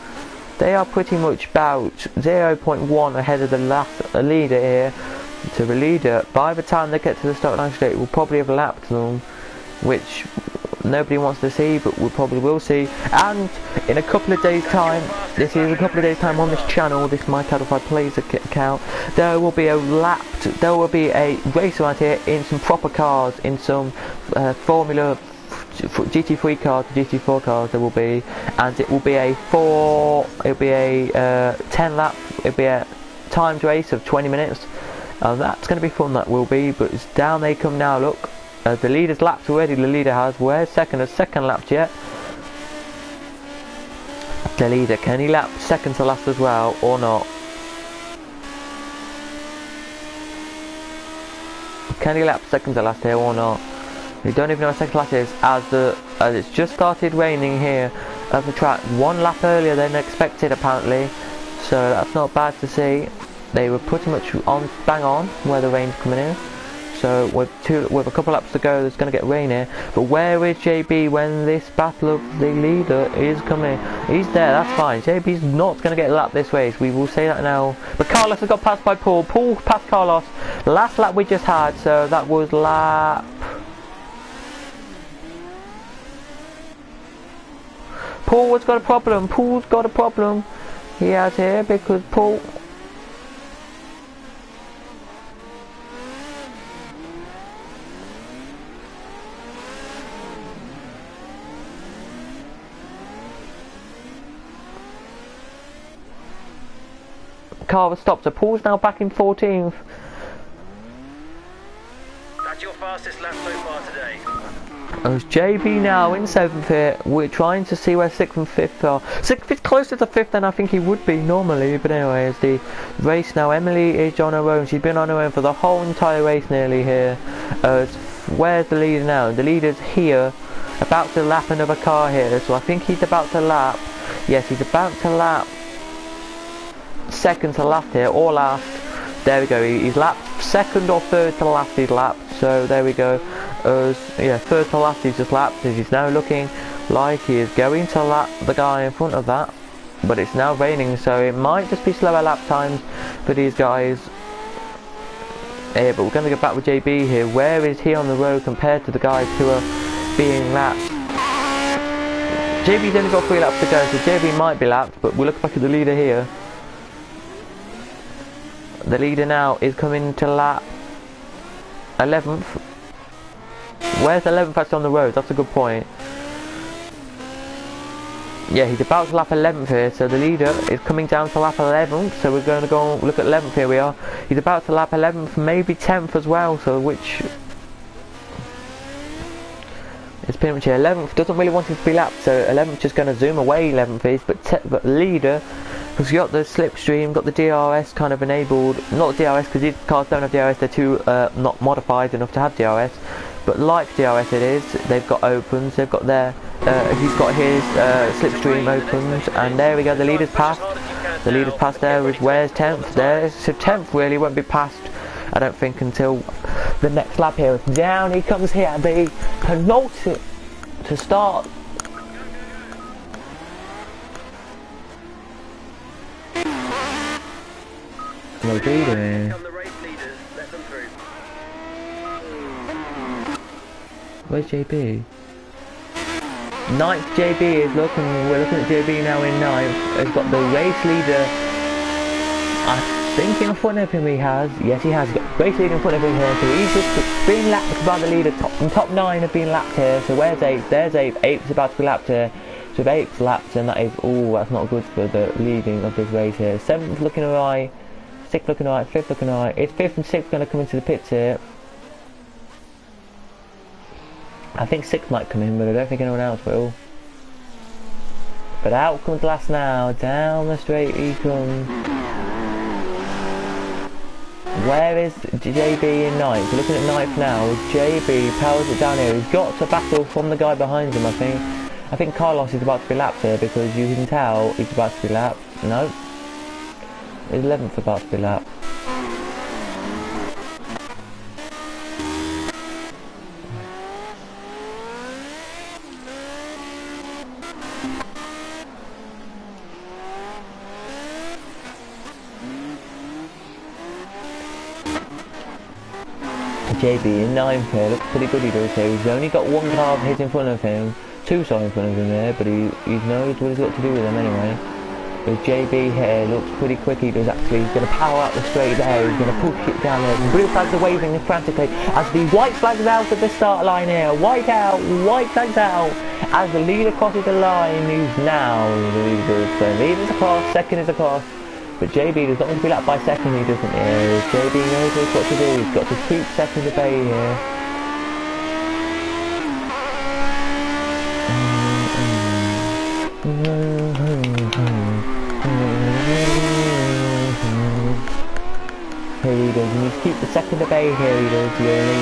they are pretty much about 0.1 ahead of the last leader here. To the leader, by the time they get to the start line straight, we'll probably have lapped them, which nobody wants to see, but we probably will see. And in a couple of days time, this is a couple of days time on this channel, this My Cattle5 Plays account, there will be a race around here in some proper cars, in some Formula GT3 cars, GT4 cars there will be, and it will be a 10 lap, it'll be a timed race of 20 minutes. That's going to be fun, that will be. But it's down they come now, look, The leader's lapped already. The leader has. Where's second? Has second lapped yet? The leader, can he lap second to last as well, or not? Can he lap second to last here, or not? We don't even know what second to last is, as it's just started raining here at the track. One lap earlier than expected, apparently. So that's not bad to see. They were pretty much on bang on where the rain's coming in. So with a couple laps to go, it's going to get rain here. But where is JB when this battle of the leader is coming? He's there, that's fine. JB's not going to get a lap this race. We will say that now. But Carlos has got passed by Paul. Paul passed Carlos. Last lap we just had, so that was lap... Paul's got a problem. Paul's got a problem. He has here because Paul... Car was stopped, so Paul's now back in 14th. That's your fastest lap so far today. There's JB now in 7th here. We're trying to see where 6th and 5th are. 6th is closer to 5th than I think he would be normally, but anyway, as the race now, Emily is on her own. She's been on her own for the whole entire race nearly here. Where's the leader now? The leader's here, about to lap another car here, so I think he's about to lap. Yes, he's about to lap second to last here, or last. There we go, he's lapped second or third to last he's lapped, so there we go. Yeah, third to last he's just lapped, as he's now looking like he is going to lap the guy in front of that. But it's now raining, so it might just be slower lap times for these guys. Yeah, but we're going to go back with JB here. Where is he on the road compared to the guys who are being lapped? JB's only got 3 laps to go, so JB might be lapped, but we'll look back at the leader here. The leader now is coming to lap 11th. Where's 11th actually on the road? That's a good point. Yeah, he's about to lap 11th here, so the leader is coming down to lap 11th, so we're going to go and look at 11th, here we are. He's about to lap 11th, maybe 10th as well, so which... It's pretty much here. 11th doesn't really want him to be lapped, so 11th just going to zoom away 11th is, but leader has got the slipstream, got the DRS kind of enabled. Not DRS, because these cars don't have DRS, they're too not modified enough to have DRS. But like DRS it is, they've got opens, they've got their, he's got his slipstream opens, and there we go, the leader's passed. The leader's passed there, where's 10th there? So 10th really won't be passed, I don't think, until the next lap here. Down he comes here, the penultimate to start. What are you doing? Where's JB? 9th JB is looking, we're looking at JB now in 9th. He's got the race leader, I think in front of him he has. Yes he has, he's got the race leader in front of him here, so he's just been lapped by the leader. Top 9 have been lapped here, so where's 8th? There's 8th, 8th's about to be lapped here. So if 8th's lapped, then that is, oh, that's not good for the leading of this race here. 7th looking alright, 6th looking alright, 5th looking alright. Is 5th and 6th going to come into the pits here? I think 6th might come in, but I don't think anyone else will. But out comes last now, down the straight he comes. Where is JB in 9th? We're looking at 9th now. JB powers it down here. He's got to battle from the guy behind him, I think. I think Carlos is about to be lapped here, because you can tell he's about to be lapped. No. Is 11th about to be lapped? JB in 9th here, looks pretty good he does here. He's only got 1 car of his in front of him, 2 sorry in front of him there, but he knows what he's got to do with them anyway. But JB here looks pretty quick, he does actually. He's going to power out the straight there, he's going to push it down there. Blue flags are waving frantically as the white flags are out at the start line here. White out, white flags out. As the leader crosses the line, he's now the leader. So leader's across, second is across. But JB does not want to be lapped by second, he doesn't here. JB knows what to do, he's got to keep second at bay here. does. He needs to keep the second obey here, he does, really.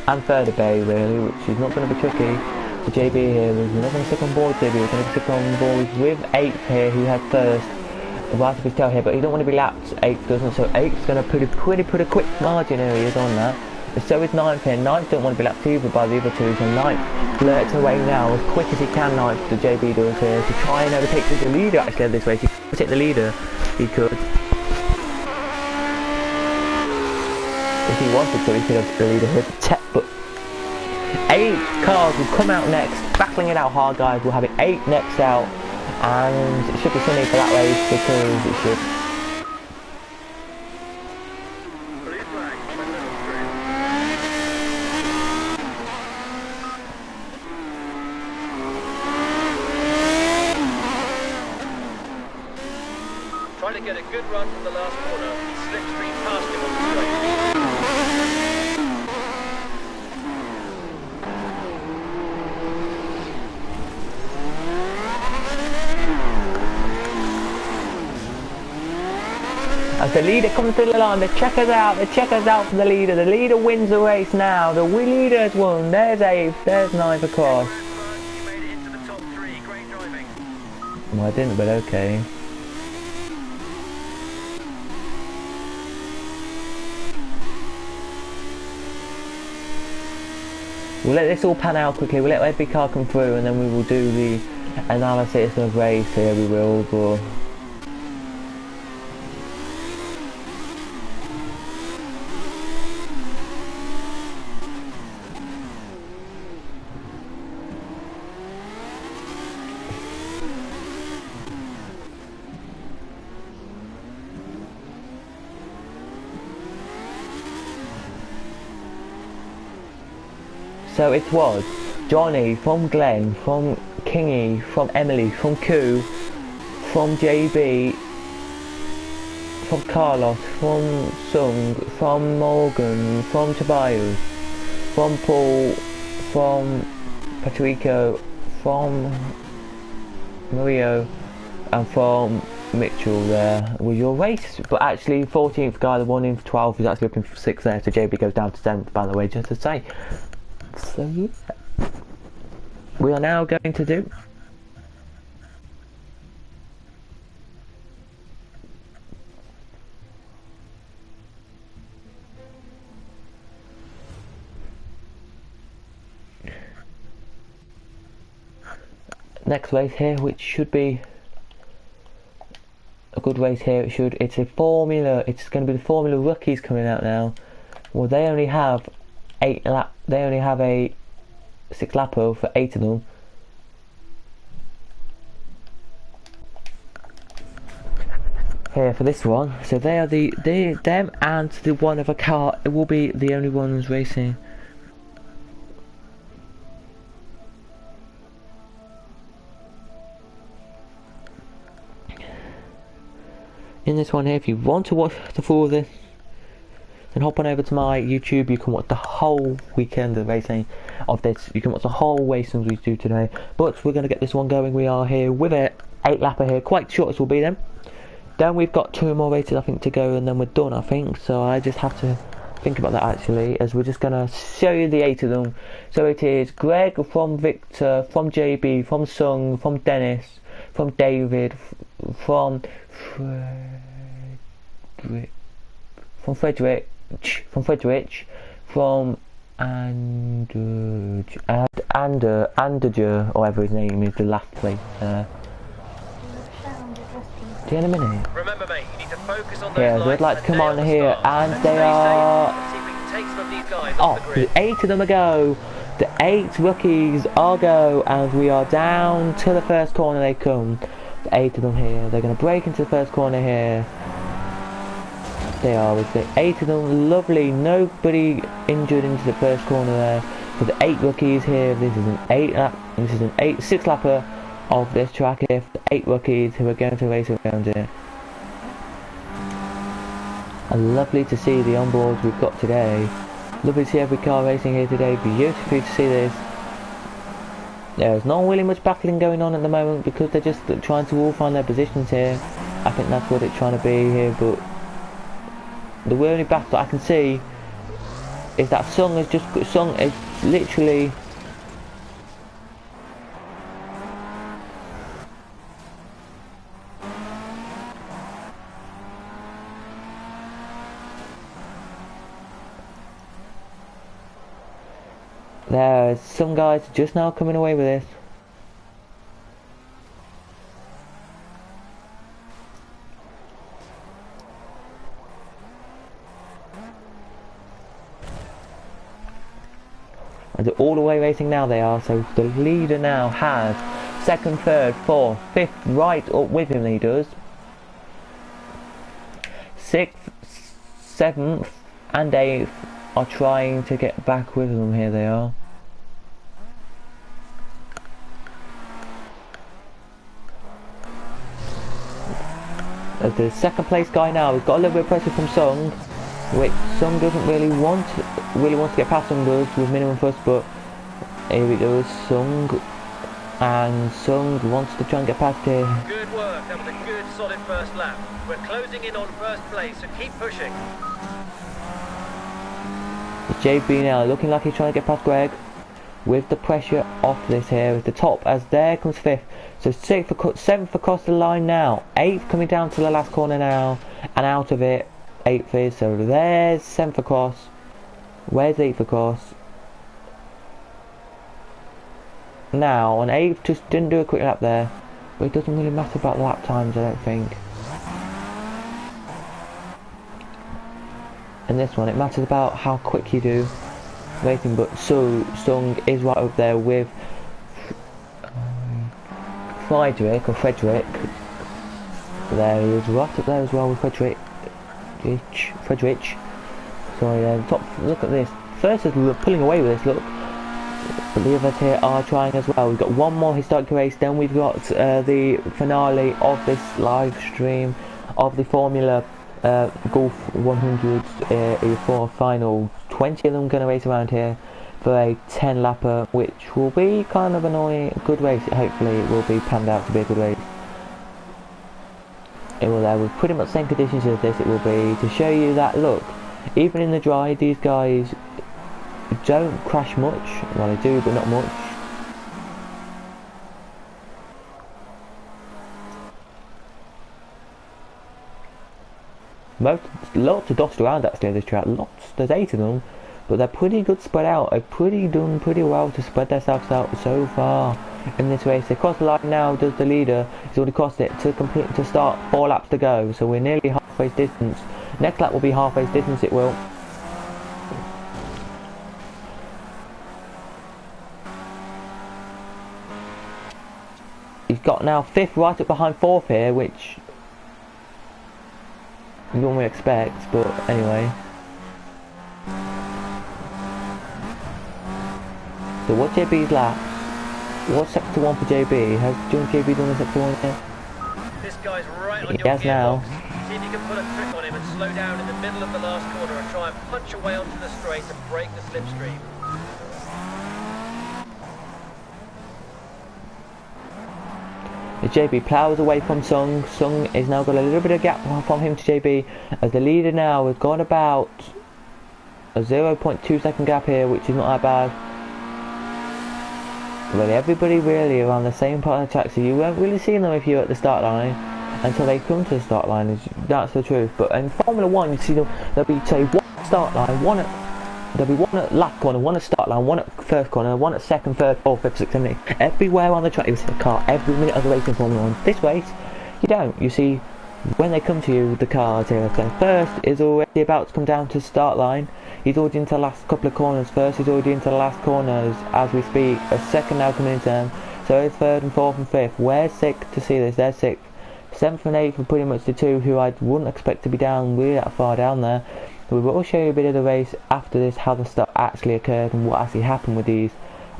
And third obey, really, which is not going to be tricky for JB here. We're not going to stick on board JB, we're going to stick on board with 8th here, who had first. Right of his tail here, but he don't want to be lapped. 8th doesn't, so 8th's going to put a quick margin areas on that. So is 9th here. 9th don't want to be lapped either by the other two, so 9th lurks away now as quick as he can. 9th, the JB does here, to try and overtake the leader actually this race. He could take the leader, he could. If he wanted to, he could have the leader here, but 8 cars will come out next, battling it out hard, guys. We'll have it 8 next out. And it should be sunny for that race because it should. Trying to get a good run from the last corner. Slipstream past him on the straight. As the leader comes to the line, the checkers out for the leader. The leader wins the race now. The leader has won. There's 8th, there's 9th across. You made it into the top 3. Great driving. Well, I didn't, but okay. We'll let this all pan out quickly. We'll let every car come through, and then we will do the analysis of race here. We will, but. So it was Johnny, from Glenn, from Kingy, from Emily, from Koo, from JB, from Carlos, from Sung, from Morgan, from Tobias, from Paul, from Patrico, from Mario, and from Mitchell. There was your race, but actually 14th guy, the one in 12th, is actually looking for 6th there, so JB goes down to 7th, by the way, just to say. So yeah, we are now going to do next race here, which should be a good race here. It's a Formula. It's going to be the Formula rookies coming out now. Well, they only have they only have a 6 lapper for 8 of them. Here for this one, so they are them and the one of a car. It will be the only ones racing. In this one here, if you want to watch the full of this, then hop on over to my YouTube. You can watch the whole weekend of racing of this. You can watch the whole racing we do today. But we're going to get this one going. We are here with a 8 lapper here. Quite short this will be then. Then we've got 2 more races I think to go, and then we're done I think. So I just have to think about that actually, as we're just going to show you the 8 of them. So it is Greg, from Victor, from JB, from Sung, from Dennis, from David, from Frederick, from Anderger, or whatever his name is, the last place. Do you in a minute? Remember, mate, you need to focus on those yeah, they'd like to come on here, and they are off. The 8 of them are go. The 8 rookies are go, and we are down to the first corner they come. The 8 of them here. They're going to break into the first corner here. They are with the 8 of them. Lovely, nobody injured into the first corner there. For the 8 rookies here, this is an 6 lapper of this track here. For the 8 rookies who are going to race around here. And lovely to see the onboards we've got today. Lovely to see every car racing here today. Beautiful to see this. There's not really much battling going on at the moment because they're just trying to all find their positions here. I think that's what it's trying to be here, but the only battle I can see is that Sung is literally there's some guys just now coming away with this. And they're all the way racing now, they are, so the leader now has second, third, fourth, fifth right up with him, he does. Sixth, seventh and eighth are trying to get back with them, here they are. As the second place guy now, we've got a little bit of pressure from Sung, which Sung doesn't really wants to get past Sung does with minimum first, but here we go, Sung, and Sung wants to try and get past here. Good work, that was a good solid first lap. We're closing in on first place, so keep pushing. JB now looking like he's trying to get past Greg with the pressure off this here at the top, as there comes fifth. So seventh across the line now, eighth coming down to the last corner now, and out of it, eighth is, so there's seventh across, where's eighth across? Now, on eighth just didn't do a quick lap there, but it doesn't really matter about the lap times, I don't think. In this one, it matters about how quick you do racing, but Sung is right up there with Frederick. There he is, right up there as well with Frederick. Sorry, top. Look at this. First is pulling away with this. Look, but the others here are trying as well. We've got one more historic race, then we've got the finale of this live stream of the Formula Gulf 100 for a final. 20 of them going to race around here for a 10 lapper, which will be kind of annoying. Good race, hopefully it will be panned out to be a good race. It will with pretty much the same conditions as this. It will be to show you that, look, even in the dry, these guys don't crash much. Well, they do, but not much. Lots of dust around actually this track. Lots. There's 8 of them, but they're pretty good spread out. They've done pretty well to spread themselves out so far in this race. They cross the line now. Does the leader? He's already crossed it to start 4 laps to go. So we're nearly halfway distance. Next lap will be halfway distance. It will. He's got now 5th right up behind 4th here, which you wouldn't expect, but anyway. So what's JB's laps? What's sector 1 for JB? Has JB done the sector 1 yet? This guy's right on He your has now. gearbox. See if you can put a trick on him and slow down in the middle of the last corner and try and punch away onto the straight and break the slipstream. As JB ploughs away from Sung. Sung is now got a little bit of gap from him to JB, as the leader now has got about a 0.2 second gap here, which is not that bad. Really, everybody really around the same part of the track, so you won't really see them if you're at the start line until they come to the start line. That's the truth. But in Formula 1, you see them. There'll be say one at start line, there'll be one at lap corner, one at start line, one at first corner, one at second, third, fourth, fifth, sixth, seventh, eighth. Everywhere on the track you see a car every minute of the race in Formula 1. This race, you don't. You see, when they come to you, the cars here. So first is already about to come down to the start line. He's already into the last couple of corners. First, he's already into the last corners as we speak. A second now coming into them. So it's third and fourth and fifth. We're sick to see this. They're sixth. 7th and 8th are pretty much the two who I wouldn't expect to be down really that far down there. We will show you a bit of the race after this, how the stuff actually occurred and what actually happened with these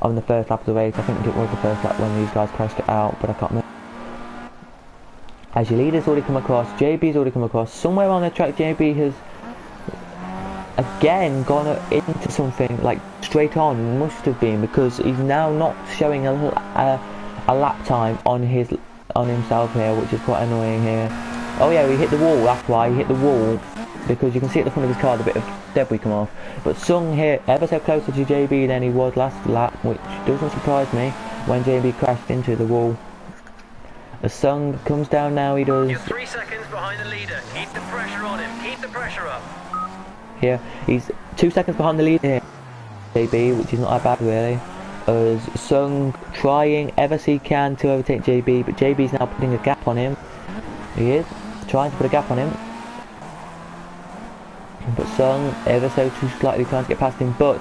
on the first lap of the race. I think it was the first lap when these guys crashed it out, but I can't remember. As your leader's already come across, JB's already come across. Somewhere on the track, JB has again gone into something like straight on, must have been, because he's now not showing a lap time on himself here, which is quite annoying here. Oh yeah, he hit the wall, that's why he hit the wall. Because you can see at the front of his car the bit of debris come off. But Sung here, ever so closer to JB than he was last lap, which doesn't surprise me when JB crashed into the wall. As Sung comes down now, he does... You're 3 seconds behind the leader. Keep the pressure on him. Keep the pressure up. Here, he's 2 seconds behind the leader here. JB, which is not that bad really. As Sung trying ever so he can to overtake JB, but JB's now putting a gap on him. He is trying to put a gap on him. But Sung ever so too slightly trying to get past him, but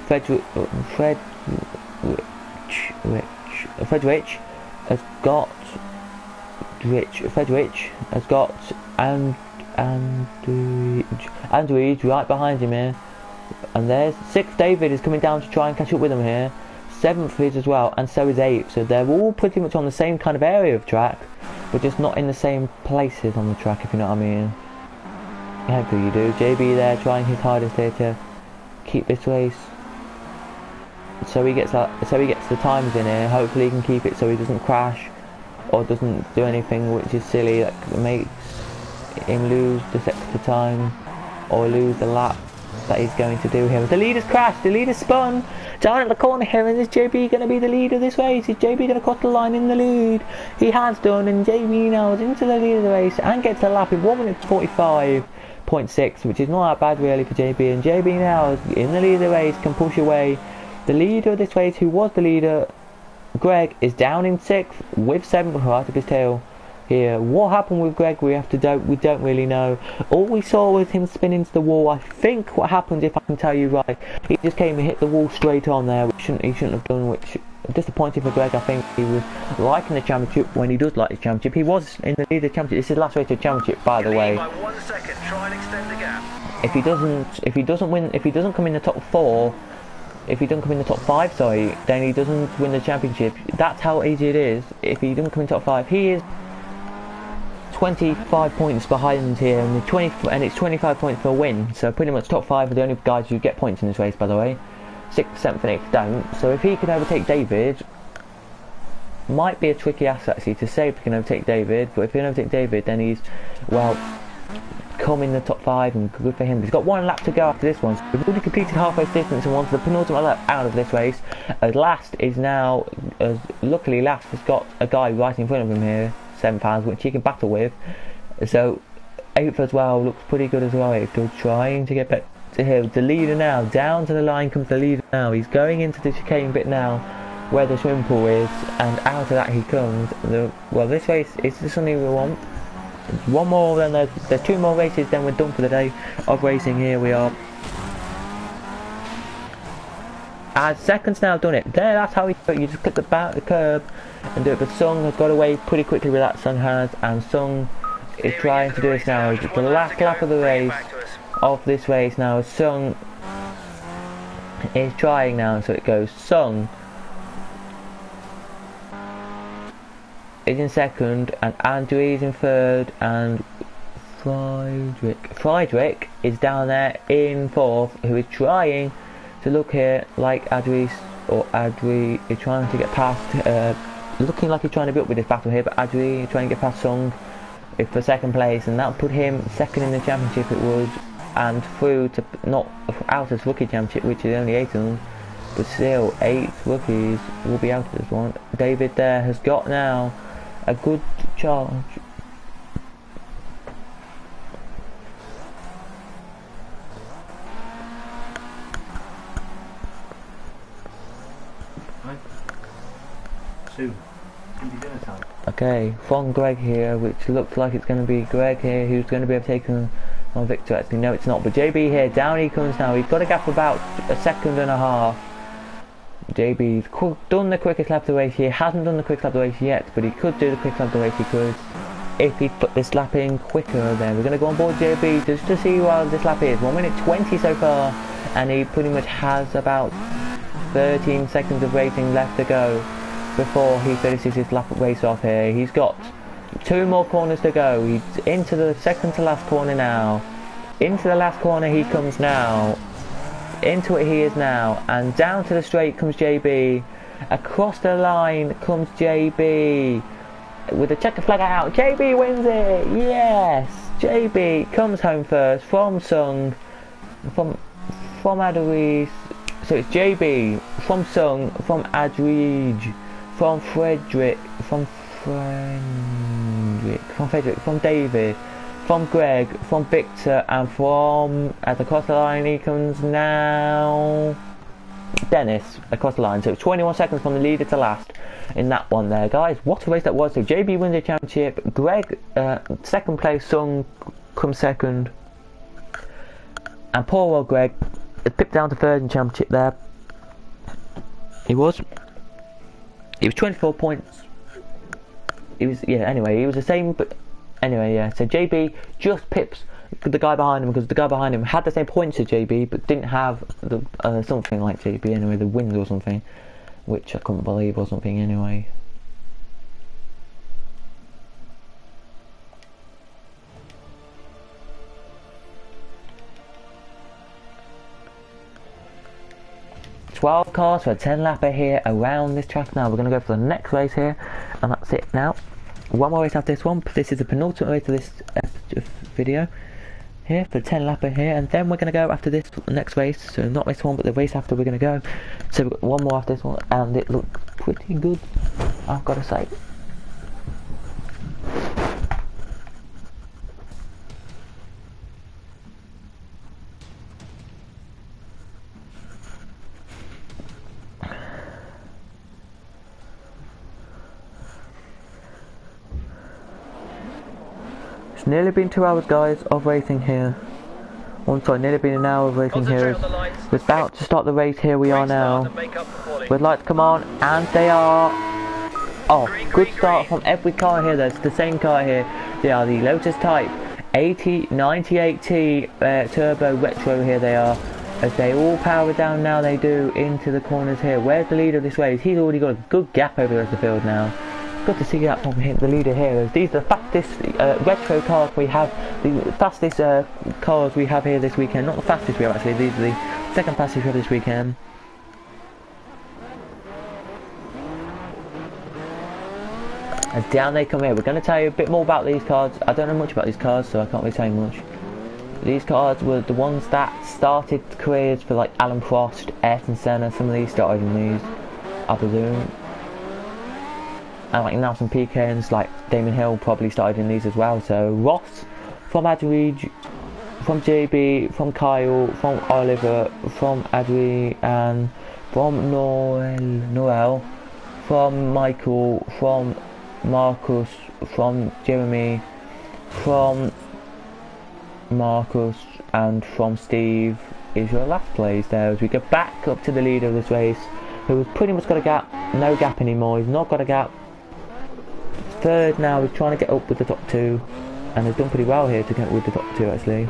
Fredrich has got Andrews right behind him here. And there's 6th David is coming down to try and catch up with him here. 7th is as well, and so is 8th. So they're all pretty much on the same kind of area of track, but just not in the same places on the track, if you know what I mean. Hopefully you do. JB there trying his hardest here to keep this race. So he gets the times in here. Hopefully he can keep it so he doesn't crash or doesn't do anything which is silly that makes him lose this extra time or lose the lap that he's going to do here. The leader's crashed, the leader's spun down at the corner here, and is JB going to be the leader of this race? Is JB going to cross the line in the lead? He has done, and JB now is into the lead of the race and gets a lap in 1 minute 45.6, which is not that bad really for JB, and JB now is in the lead of the race, can push away the leader of this race, who was the leader. Greg is down in 6th with 7th right up his tail. Here, what happened with Greg? We don't really know. All we saw was him spin into the wall. I think what happened, if I can tell you right, he just came and hit the wall straight on there, which he shouldn't have done. Which disappointing for Greg. I think he was liking the championship when he does like the championship. He was in the lead of the championship. This is the last race of the championship, by the way. By 1 second. Try and extend the gap. If he doesn't come in the top 4. If he doesn't come in the top 5, sorry, then he doesn't win the championship. That's how easy it is. If he doesn't come in top 5, he is 25 points behind here, and it's 25 points for a win. So pretty much top 5 are the only guys who get points in this race, by the way. 6th, 7th and 8th don't. So if he can overtake David, might be a tricky ask actually to say if he can overtake David. But if he can overtake David, then he's, well, come in the top 5, and good for him. He's got 1 lap to go after this one. So we've already completed half race distance and wants the penultimate lap out of this race. Last is now, luckily Last has got a guy right in front of him here, £7, which he can battle with. So 8th as well looks pretty good as well. Still trying to get back to here. The leader now, down to the line comes the leader now. He's going into the chicane bit now, where the swimming pool is, and out of that he comes. Well, this race is just something we want. One more, then there's 2 more races, then we're done for the day of racing. Here we are. And Second's now done it. There, that's how you do it. You just click the curb and do it. But Sung has got away pretty quickly with that. Sung has, and Sung is trying to do this now. It's the last lap of the race, of this race now. Sung is trying now, so it goes Sung is in 2nd, and Andrew is in 3rd, and Friedrich is down there in 4th, who is trying to look here like Adri is trying to get past, looking like he's trying to be up with this battle here, but Adri is trying to get past Sung for 2nd place, and that put him 2nd in the championship it would, and through to not out as rookie championship, which is only 8 of them, but still 8 rookies will be out of this one. David there has got now a good charge. Okay, from Greg here, which looks like it's going to be Greg here who's going to be able to take on Victor. Actually, no, it's not. But JB here, down he comes now. He's got a gap of about 1.5 seconds. JB's done the quickest lap of the race here. Hasn't done the quickest lap of the race yet, but he could do the quickest lap of the race. He could, if he put this lap in quicker. Then we're going to go on board JB just to see what this lap is. 1 minute 20 so far, and he pretty much has about 13 seconds of racing left to go before he finishes his lap race off here. He's got 2 more corners to go. He's into the second to last corner now. Into the last corner he comes now. Into it he is now, and down to the straight comes JB. Across the line comes JB. with the checker flag out. JB wins it. Yes, JB comes home first from Sung, from Adrij. So it's JB from Sung, from Adrij, from Frederick, from David, from Greg, from Victor, and from, as across the line he comes now, Dennis across the line. So it's 21 seconds from the leader to last in that one there, guys. What a race that was. So JB wins the championship, Greg second place, Sung comes second, and poor old Greg pipped down to third in championship there. He was 24 points. He was the same, but anyway, yeah. So JB just pips the guy behind him because the guy behind him had the same points as JB, but didn't have the something like JB anyway, the wins or something, which I couldn't believe or something anyway. Twelve cars for a 10 lapper here around this track. Now we're going to go for the next race here, and that's it now. One more race after this one. This is the penultimate race of this video here for the 10 lapper here, and then we're going to go after this next race. So not this one, but the race after we're going to go. So we've got one more after this one, and it looks pretty good, I've got to say. It's nearly been 2 hours, guys, of racing here. Nearly been an hour of racing here. We're about to start the race here, we are now. We'd like to come on, and they are off. Good start from every car here, that's the same car here. They are the Lotus Type 98T Turbo Retro here they are. As they all power down now, they do, into the corners here. Where's the leader of this race? He's already got a good gap over the rest of the field now. Good to see that from him, the leader here. These are the fastest retro cars we have, the fastest cars we have here this weekend. Not the fastest we have actually, these are the second fastest we have this weekend. As down they come here. We're going to tell you a bit more about these cars. I don't know much about these cars, so I can't really tell you much. These cars were the ones that started careers for like Alan Prost, Ayrton Senna. Some of these started in these, I presume. And like Nelson Piquet's, like Damon Hill probably started in these as well. So Ross from Adrij, from JB, from Kyle, from Oliver, from Adrij, and from Noel, from Michael, from Marcus, from Jeremy, from Marcus, and from Steve is your last place there. As we go back up to the leader of this race, who has pretty much got a gap, no gap anymore. He's not got a gap. Third now, he's trying to get up with the top two, and has done pretty well here to get with the top two actually.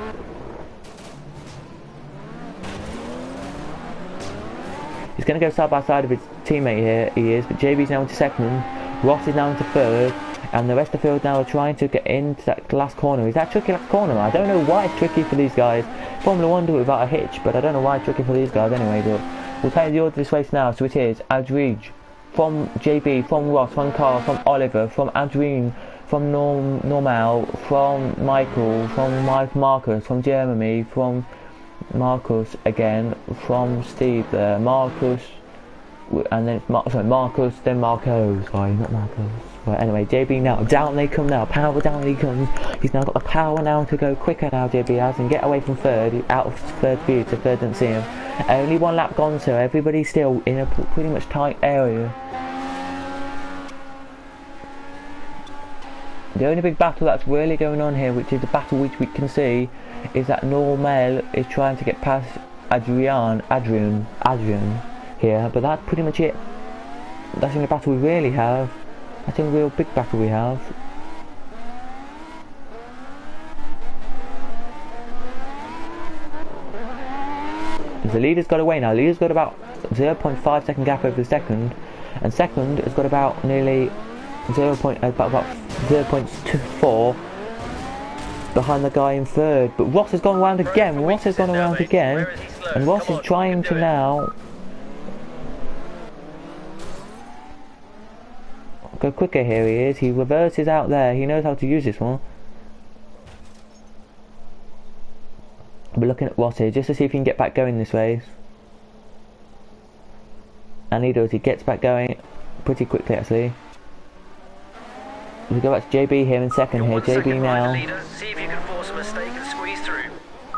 He's going to go side by side with his teammate here, he is, but JB's now into second, Ross is now into third, and the rest of the field now are trying to get into that last corner. Is that tricky last corner? I don't know why it's tricky for these guys. Formula 1 do it without a hitch, but I don't know why it's tricky for these guys anyway. But we'll tell you the order of this race now. So it is Adrij, from JB, from Ross, from Carl, from Oliver, from Adrien, from Normal, from Michael, from Marcus, from Jeremy, from Marcus again, from Steve there, Marcus, and then it's Marcus, then Marco, sorry, not Marcos. Right, anyway, JB now, down they come now, power down he comes. He's now got the power now to go quicker now, JB has, and get away from third, out of third view, so third doesn't see him. Only one lap gone, so everybody's still in a pretty much tight area. The only big battle that's really going on here, which is the battle which we can see, is that Normal is trying to get past Adrian here, but that's pretty much it. That's the only battle we really have. That's the only real big battle we have. The leader's got away now. The leader's got about 0.5 second gap over the second, and second has got about nearly about 0.24 behind the guy in third. But Ross has gone around again. Ross has gone around again, and Ross is trying to now go quicker. Here he is. He reverses out there. He knows how to use this one. We're looking at Ross here just to see if he can get back going this race. And he does. He gets back going pretty quickly actually. We go back to JB here in second here. JB now. See if you can force a mistake and squeeze through.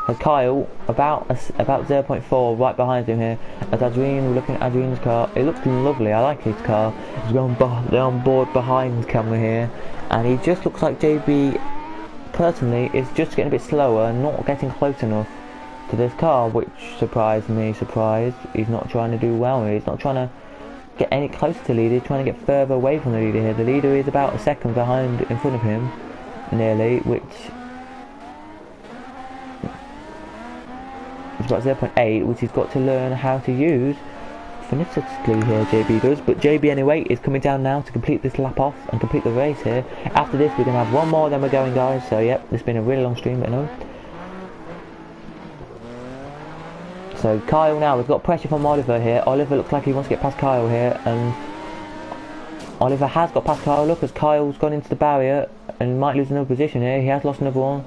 And Kyle about 0.4 right behind him here. As Adrian, we're looking at Adrian's car. It looks lovely. I like his car. He's on board behind the camera here, and he just looks like JB. Personally, is just getting a bit slower and not getting close enough to this car, which surprised me. Surprised. He's not trying to do well here. He's not trying to get any closer to the leader. He's trying to get further away from the leader here. The leader is about a second behind, in front of him, nearly, which is about 0.8, which he's got to learn how to use phonetically here, JB does. But JB anyway is coming down now to complete this lap off and complete the race here. After this we're going to have one more, then we're going, guys. So yep, it's been a really long stream, but no. So Kyle now, we've got pressure from Oliver here. Oliver looks like he wants to get past Kyle here, and Oliver has got past Kyle. Look, as Kyle's gone into the barrier and might lose another position here. He has lost another one.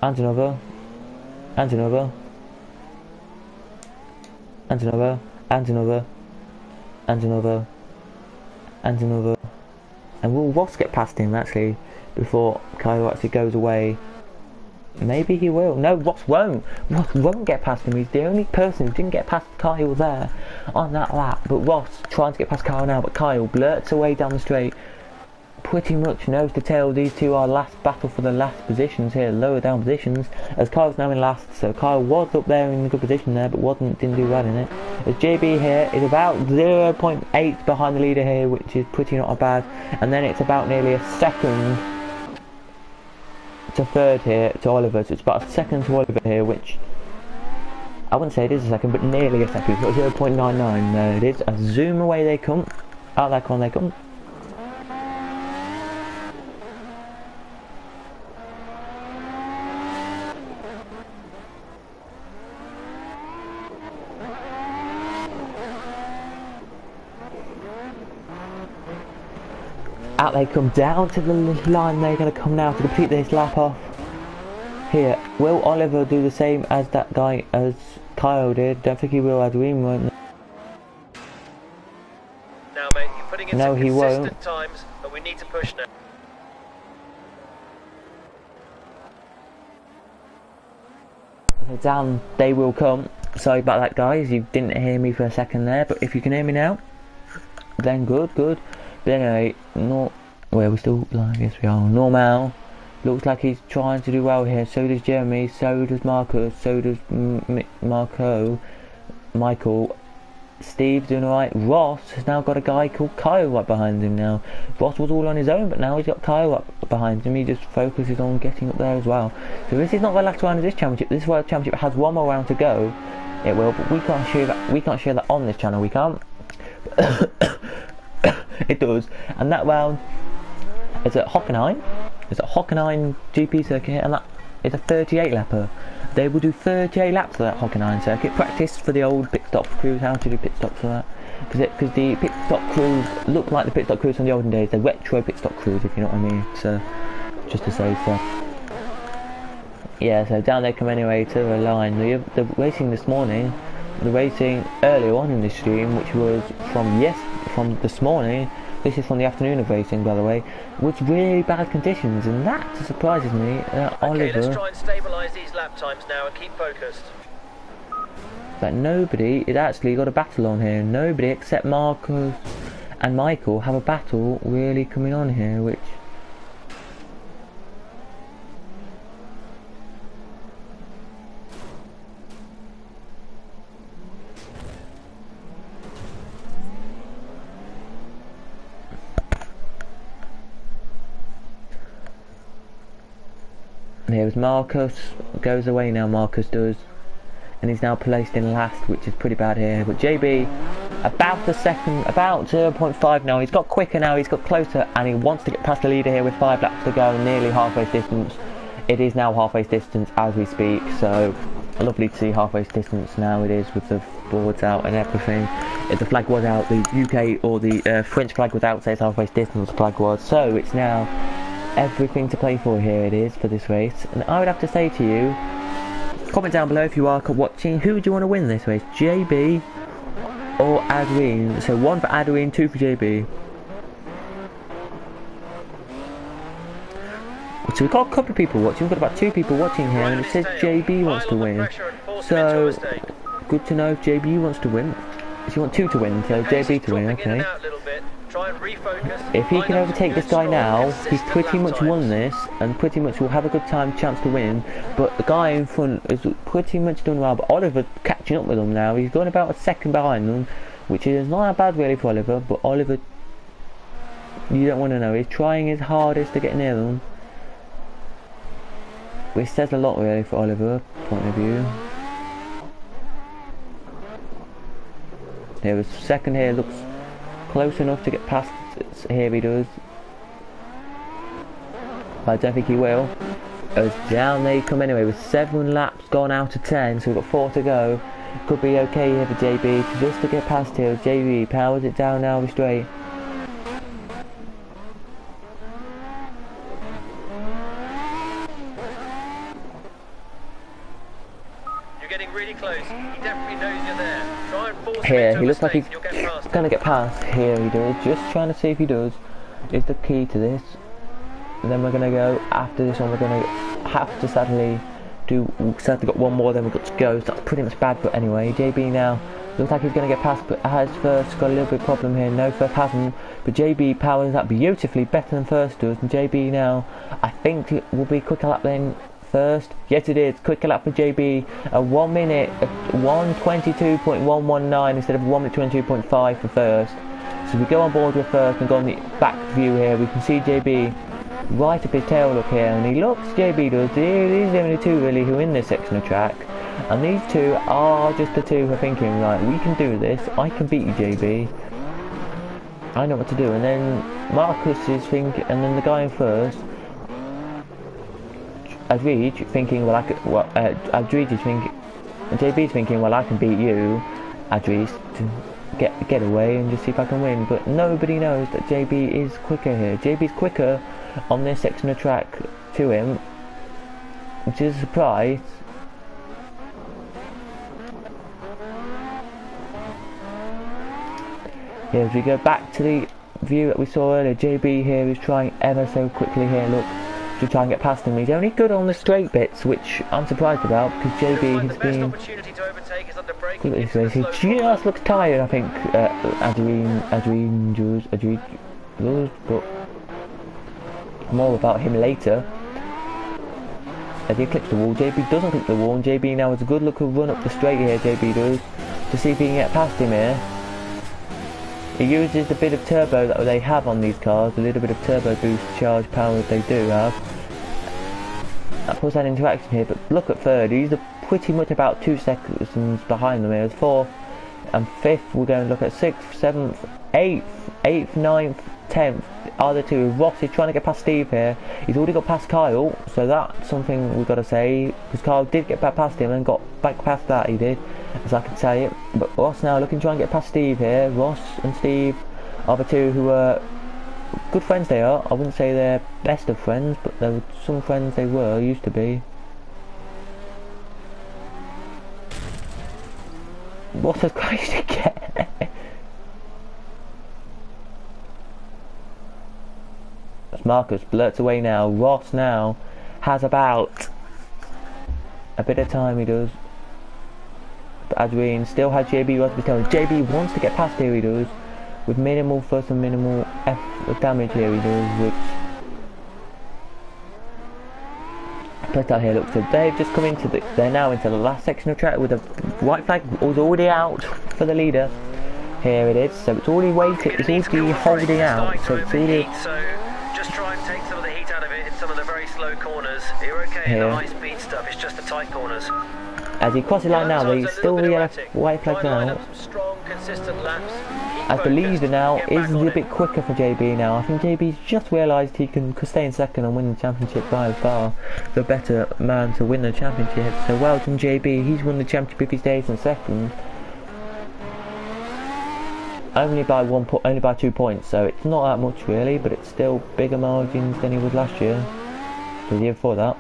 And another. And another. And another. And another. And another. And another. And will Ross get past him actually before Kyle actually goes away? Maybe he will. No, Ross won't. Ross won't get past him. He's the only person who didn't get past Kyle there on that lap. But Ross trying to get past Kyle now, but Kyle blurts away down the straight. Pretty much nose to tail. These two are last battle for the last positions here, lower down positions, as Kyle's now in last. So Kyle was up there in a good position there, but didn't do well in it. As JB here is about 0.8 behind the leader here, which is pretty not bad. And then it's about nearly a second to third here to Oliver. So it's about a second to Oliver here, which I wouldn't say it is a second, but nearly a second. It's got 0.99. There it is. A zoom away they come. Out that corner they come. Out they come down to the line. They're going to come now to complete this lap off. Here, will Oliver do the same as that guy, as Kyle did? Don't think he will. Adrian won't. Now, mate, you're putting in some consistent times, but we need to push now. So down they will come. Sorry about that, guys. You didn't hear me for a second there, but if you can hear me now, then good. But anyway, well, we're still live, yes we are. Normal looks like he's trying to do well here. So does Jeremy, so does Marcus, so does Michael. Steve's doing alright. Ross has now got a guy called Kyle right behind him now. Ross was all on his own, but now he's got Kyle up behind him. He just focuses on getting up there as well. So this is not the last round of this championship. This World Championship has one more round to go. It will, but we can't share that on this channel. We can't. It does, and that round is at Hockenheim. It's at Hockenheim GP circuit, and that is a 38 lapper. They will do 38 laps for that Hockenheim circuit. Practice for the old pit stop crews, how to do pit stops for that. Because the pit stop crews look like the pit stop crews from the olden days. They're retro pit stop crews, if you know what I mean. So, just to say so. Yeah, so down they come anyway to the line. The racing this morning, the racing earlier on in the stream, which was from this morning. This is from the afternoon of racing, by the way, was really bad conditions, and that surprises me. Okay, let's try and stabilise these lap times now and keep focused. But nobody, it actually got a battle on here. Nobody except Marcus and Michael have a battle really coming on here, which... And here's Marcus, goes away now, Marcus does, and he's now placed in last, which is pretty bad here. But JB, about a second, about 0.5 now, he's got quicker now, he's got closer, and he wants to get past the leader here with 5 laps to go, nearly halfway distance. it is now halfway distance as we speak, so lovely to see halfway distance now it is with the boards out and everything. If the flag was out, the UK or the French flag was out, says halfway distance flag was, so it's now everything to play for here it is for this race. And I would have to say to you, comment down below if you are watching, who do you want to win this race, JB or Adrien? So 1 for Adrien, 2 for JB. So we've got a couple of people watching, we've got about 2 people watching here, and it says JB wants to win. So, good to know if JB wants to win. If you want 2 to win, so JB to win, okay. If he can overtake this guy now, he's pretty much won this, and pretty much will have a good chance to win. But the guy in front is pretty much done well, but Oliver catching up with him now. He's gone about a second behind them, which is not that bad really for Oliver, but Oliver, you don't want to know, he's trying his hardest to get near them. Which says a lot really for Oliver, point of view. There was second here, looks close enough to get past, here he does. But I don't think he will. As down they come anyway with 7 laps gone out of 10, so we've got 4 to go. Could be okay here for JB, just to get past here. JB powers it down now, straight. Really close. He definitely knows you're there. Try and force here, he looks like he's gonna get past. Here he does. Just trying to see if he does. Is the key to this. And then we're gonna go after this one. We're gonna have to sadly got 1 more. Then we've got to go. So that's pretty much bad. But anyway, JB now looks like he's gonna get past. But has first got a little bit of problem here. No, first hasn't. But JB powers that beautifully, better than first does. And JB now, I think it will be quicker lap then. First, yes it is, quick lap for JB, a 1 minute, 1:22.119 instead of 1:22.5 for first. So we go on board with first and go on the back view here, we can see JB right up his tail look here, and he looks, JB does, these are the only 2 really who are in this section of track, and these 2 are just the 2 who are thinking, right, we can do this, I can beat you JB, I know what to do. And then Marcus is thinking, and then the guy in first, Adrien thinking, well, Adrien is thinking, JB's thinking, well, I can beat you, Adrien, to get away and just see if I can win. But nobody knows that JB is quicker here. JB's quicker on this section of track to him, which is a surprise. Here, as we go back to the view that we saw earlier, JB here is trying ever so quickly here, look, to try and get past him. He's only good on the straight bits, which I'm surprised about, because JB has been... Look at this race, he just looks tired, I think, Adrien does, but more about him later. As he clips the wall, JB doesn't clip the wall, and JB now has a good look of run up the straight here, JB does, to see if he can get past him here. He uses the bit of turbo that they have on these cars, a little bit of turbo boost charge power that they do have. That puts that interaction here, but look at third, he's pretty much about 2 seconds behind them here. 4th and 5th, we're going to look at 6th, 7th, 8th, 9th, 10th, are the 2. Ross is trying to get past Steve here. He's already got past Kyle, so that's something we've got to say, because Kyle did get back past him and got back past that, he did, as I can say it. But Ross now looking to try and get past Steve here. Ross and Steve are the 2 who are good friends. They are. I wouldn't say they're best of friends, but there were some friends they were, used to be. Ross has crashed again. That's Marcus blurts away now. Ross now has about a bit of time, he does. But Adrien still has JB right to be telling. JB wants to get past here, he does. With minimal first and minimal damage here, he does, which... Plus down here, look, so they've just come into the... They're now into the last section of track with the white flag was already out for the leader. Here it is, so it's already waiting, it's already holding out, so it's already... So just try and take some of the heat out of it in some of the very slow slow corners. You're okay in Here. the high-speed stuff. It's just the tight corners. As he crosses the line now, he's still the white flag now. Strong, consistent laps. As the leader now is a bit quicker for JB now. I think JB's just realised he can stay in second and win the championship by far the better man to win the championship. So well done JB, he's won the championship if he stays in second. Only by 2 points, so it's not that much really, but it's still bigger margins than he was last year. The year before that.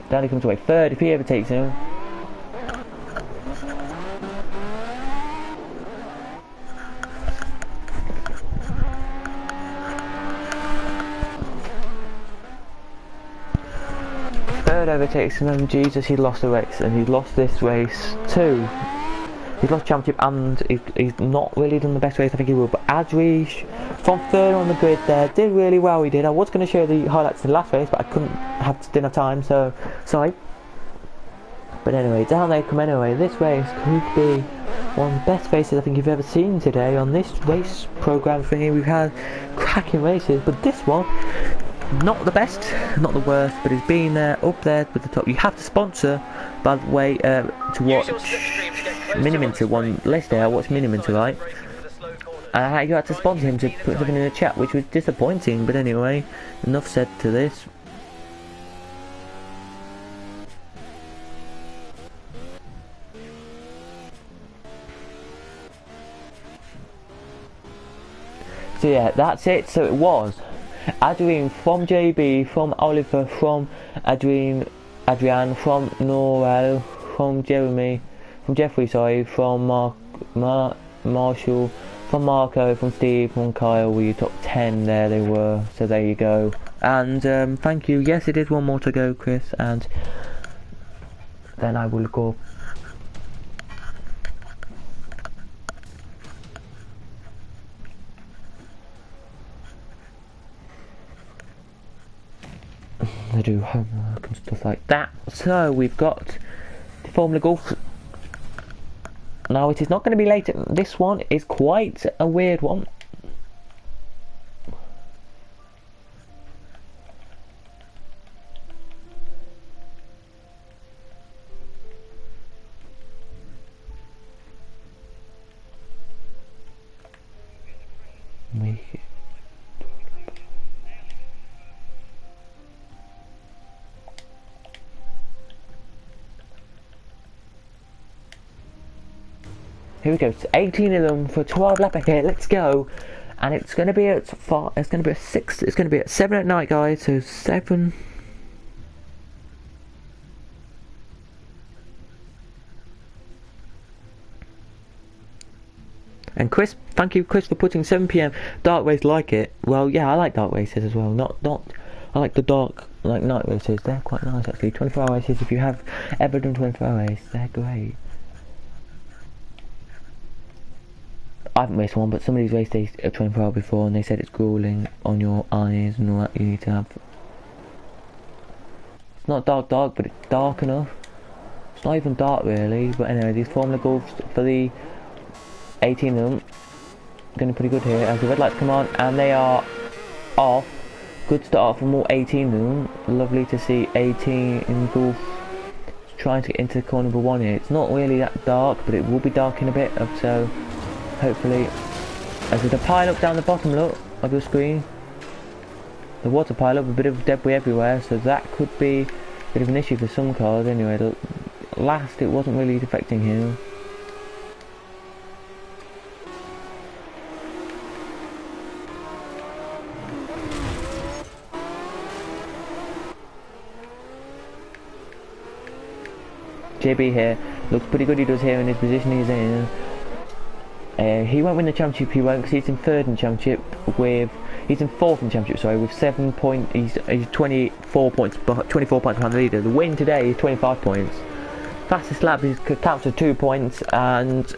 Down he comes away third if he ever takes him. Third overtakes him, and Jesus, he lost the race, and he lost this race too. He's lost championship, and he's not really done the best race I think he will. But Adri, from third on the grid there, did really well. He did. I was going to show the highlights of the last race, but I didn't have time, so sorry. But anyway, down they come anyway. This race could be one of the best races I think you've ever seen today on this race programme thingy. We've had cracking races, but this one, not the best, not the worst, but it's been up there with the top. You have to sponsor, by the way, to watch Miniminter one list there. I watched Miniminter, right? You had to sponsor him to put something in the chat, which was disappointing. But anyway, enough said to this. So yeah, that's it. So it was Adrian from JB, from Oliver, from Adrian, from Norel, from Jeremy, from Jeffrey, sorry, from Marshall, from Marco, from Steve, from Kyle. Were your top 10 there they were. So there you go. And thank you. Yes, it is one more to go, Chris, and then I will go. They do homework and stuff like that. So we've got the Formula Golf. Now it is not going to be late. This one is quite a weird one. Here we go. It's 18 of them for 12 lap here. Let's go. And it's going to be at 4. It's going to be at 6. It's going to be at 7 at night, guys. So 7. And Chris, thank you, Chris, for putting 7 PM. Dark race, like it. Well, yeah, I like dark races as well. Not. I like the dark, like night races. They're quite nice actually. 24-hour races. If you have ever done 24-hour races, they're great. I haven't raced one, but somebody's raced a 24-hour before, and they said it's grueling on your eyes and all that. You need to have. It's not dark, but it's dark enough. It's not even dark really. But anyway, these Formula Golfs for the 18 of them, going to be pretty good here. As the red lights come on, and they are off. Good start from all 18 of them. Lovely to see 18 in golf trying to get into corner number 1 here. It's not really that dark, but it will be dark in a bit. So. Hopefully, as there's a pile up down the bottom, look, of your screen. The water pile up, a bit of debris everywhere, so that could be a bit of an issue for some cars. Anyway, last it wasn't really affecting him. JB here looks pretty good. He does here in his position he's in. He won't win the championship, he won't, because he's in 3rd in championship he's in 4th in championship, sorry, with 7 points, he's 24 points behind the leader. The win today is 25 points. Fastest lap counts for 2 points, and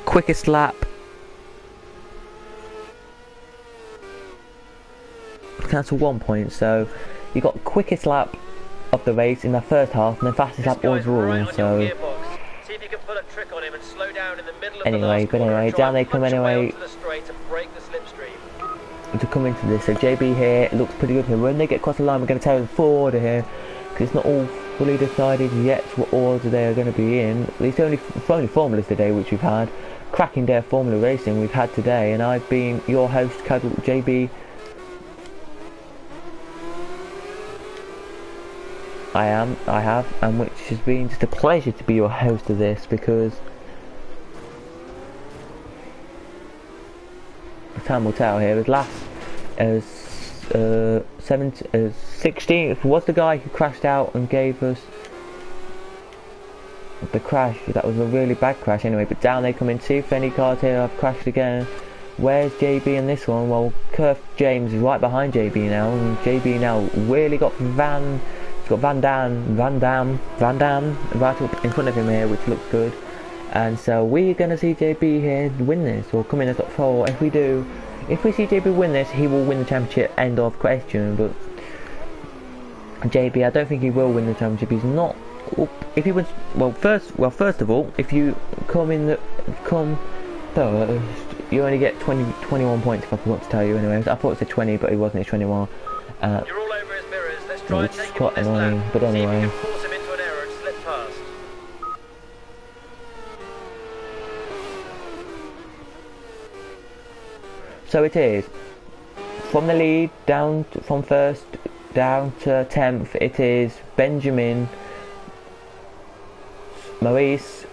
quickest lap counts for 1 point, so you got quickest lap of the race in the first half, and then fastest lap overall, so. See if you can pull a trick on him and slow down in the middle of Anyway, the last corner and try down they and come punch your way anyway. onto the straight and break the slipstream. To come into this, so JB here looks pretty good here. When they get across the line, we're going to tell them forward here, because it's not all fully decided yet what order they are going to be in. It's only formulas today which we've had. Cracking day of formula racing we've had today, and I've been your host, Cuddle JB. I have, and which has been just a pleasure to be your host of this, because time will tell here. As 16th was the guy who crashed out and gave us the crash. That was a really bad crash anyway, but down they come in. See if any cars here have crashed again. Where's JB in this one? Well, Kirk James is right behind JB now, and JB now really got Van Dam right up in front of him here, which looks good. And so we're going to see JB here win this, or come in the top 4. If we see JB win this, he will win the championship, end of question. But JB, I don't think he will win the championship. He's not. If he wins, first of all, if you come first, you only get 21 points. If I forgot to tell you, anyway. I thought it said 20, but it wasn't. It's 21. You're all over his mirrors. Let's try and take him quite on this annoying, lap. but anyway. See if we can force him into an error and slip past. So it is from the lead from first down to 10th. It is Benjamin, Maurice,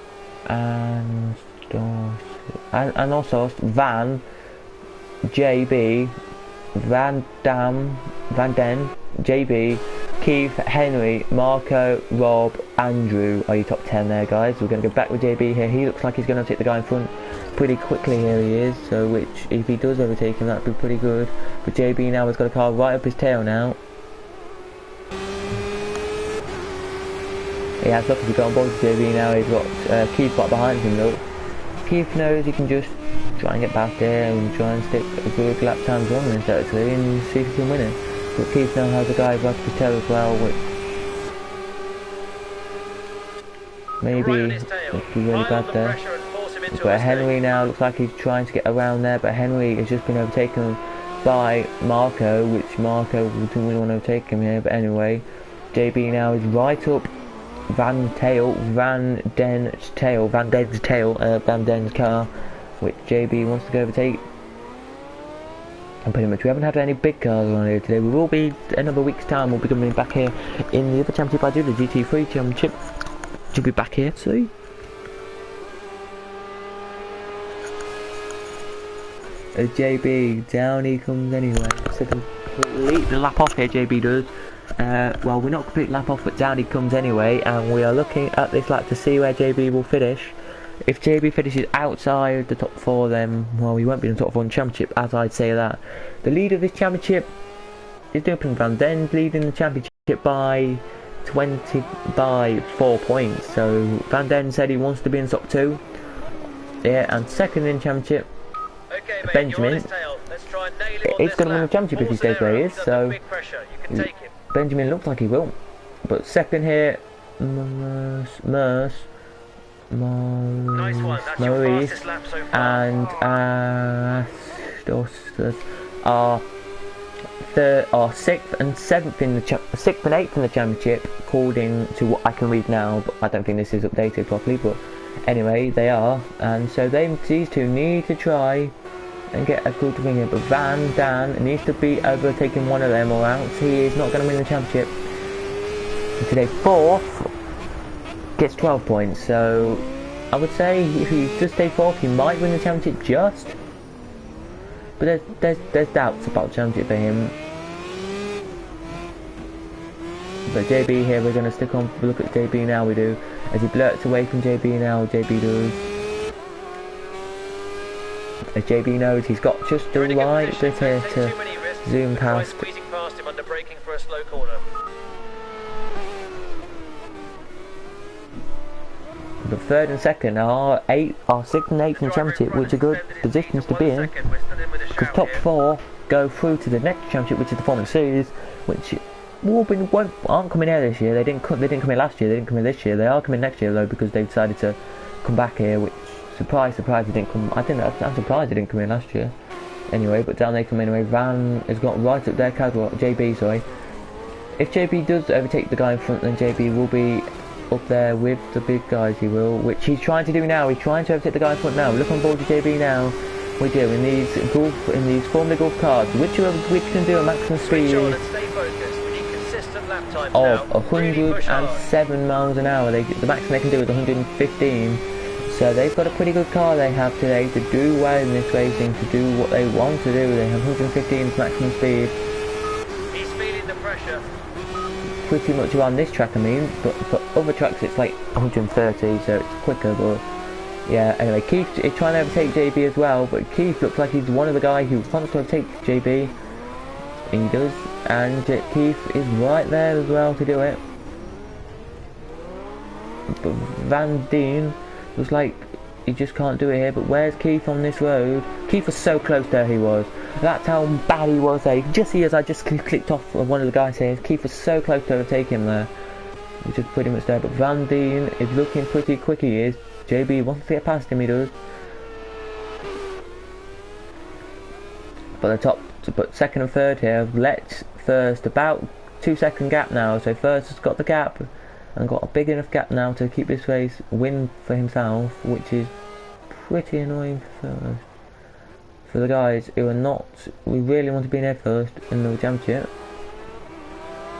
and also Van, JB, Van Den, JB, Keith, Henry, Marco, Rob, Andrew are your top 10 there, guys. We're going to go back with JB here. He looks like he's going to take the guy in front pretty quickly. Here he is, so which if he does overtake him, that'd be pretty good. But JB now has got a car right up his tail now. He has luckily got on board with JB now. He's got Keith right behind him though. Keith knows he can just try and get past there and try and stick a good lap times on this actually and see if he can win it. But Keith now has a guy right up his tail as well, which maybe it'd be really bad there. But Henry now looks like he's trying to get around there, but Henry has just been overtaken by Marco, which Marco didn't really want to overtake him here. But anyway, JB now is right up Van Den's car, which JB wants to go overtake. And pretty much we haven't had any big cars on here today. We will be another week's time. We'll be coming back here in the other championship I do, the GT3 championship. To be back here soon. JB, down he comes anyway. So complete the lap off here, JB does. Well, we're not complete lap off, but down he comes anyway. And we are looking at this lap to see where JB will finish. If JB finishes outside the top 4, then, well, he won't be in the top 4 in the championship, as I'd say that. The lead of this championship is Dupin Van Den, leading the championship by 4 points. So Van Den said he wants to be in the top 2. Yeah, and second in the championship, Okay, mate, Benjamin. He's going to win the championship if he stays where he is. So Benjamin looks like he will. But second here, Maurice and are 6th and 7th in the 6th and 8th in the championship, according to what I can read now. But I don't think this is updated properly. But anyway, they are, and so these two need to try and get a good win here. But Van Dan needs to be overtaking one of them, or else he is not going to win the championship. And today, 4th gets 12 points. So I would say if he does stay 4th, he might win the championship just. But there's doubts about the championship for him. But JB here, we're going to stick on, look at JB now, we do. As he blurts away from JB now, JB does. As JB knows, he's got just the right bit here to zoom past. But 3rd and 2nd are 6th and 8th in the championship, which are good positions to be in. Because top 4 go through to the next championship, which is the Formula Series, which aren't coming here this year. They didn't come here last year. They didn't come here this year. They are coming next year though because they decided to come back here. Which surprise, they didn't come. I'm surprised they didn't come here last year. Anyway, but down they come anyway. Van has got right up there. Caswell, JB, sorry. If JB does overtake the guy in front, then JB will be up there with the big guys. He will, which he's trying to do now. He's trying to overtake the guy in front now. Look on board to JB now. We do in these Formula Golf cars, which can do a maximum speed of 107 miles an hour. The maximum they can do is 115. So they've got a pretty good car they have today to do well in this racing, to do what they want to do. They have 115 maximum speed. He's feeling the pressure. Pretty much around this track, I mean, but for other tracks it's like 130, so it's quicker, but yeah, anyway, Keith is trying to overtake JB as well, but Keith looks like he's one of the guys who wants to overtake JB. He does, and Keith is right there as well to do it. But Van Dien looks like he just can't do it here, but where's Keith on this road? Keith was so close there, he was. That's how bad he was there. You can just see as I just clicked off of one of the guys here, Keith was so close to overtake him there. Which is pretty much there, but Van Dien is looking pretty quick, he is. JB wants to get past him, he does. But second and third here, let First about 2 second gap now, so First has got the gap and got a big enough gap now to keep this race win for himself, which is pretty annoying for First. For the guys who are not, we really want to be there first in the championship.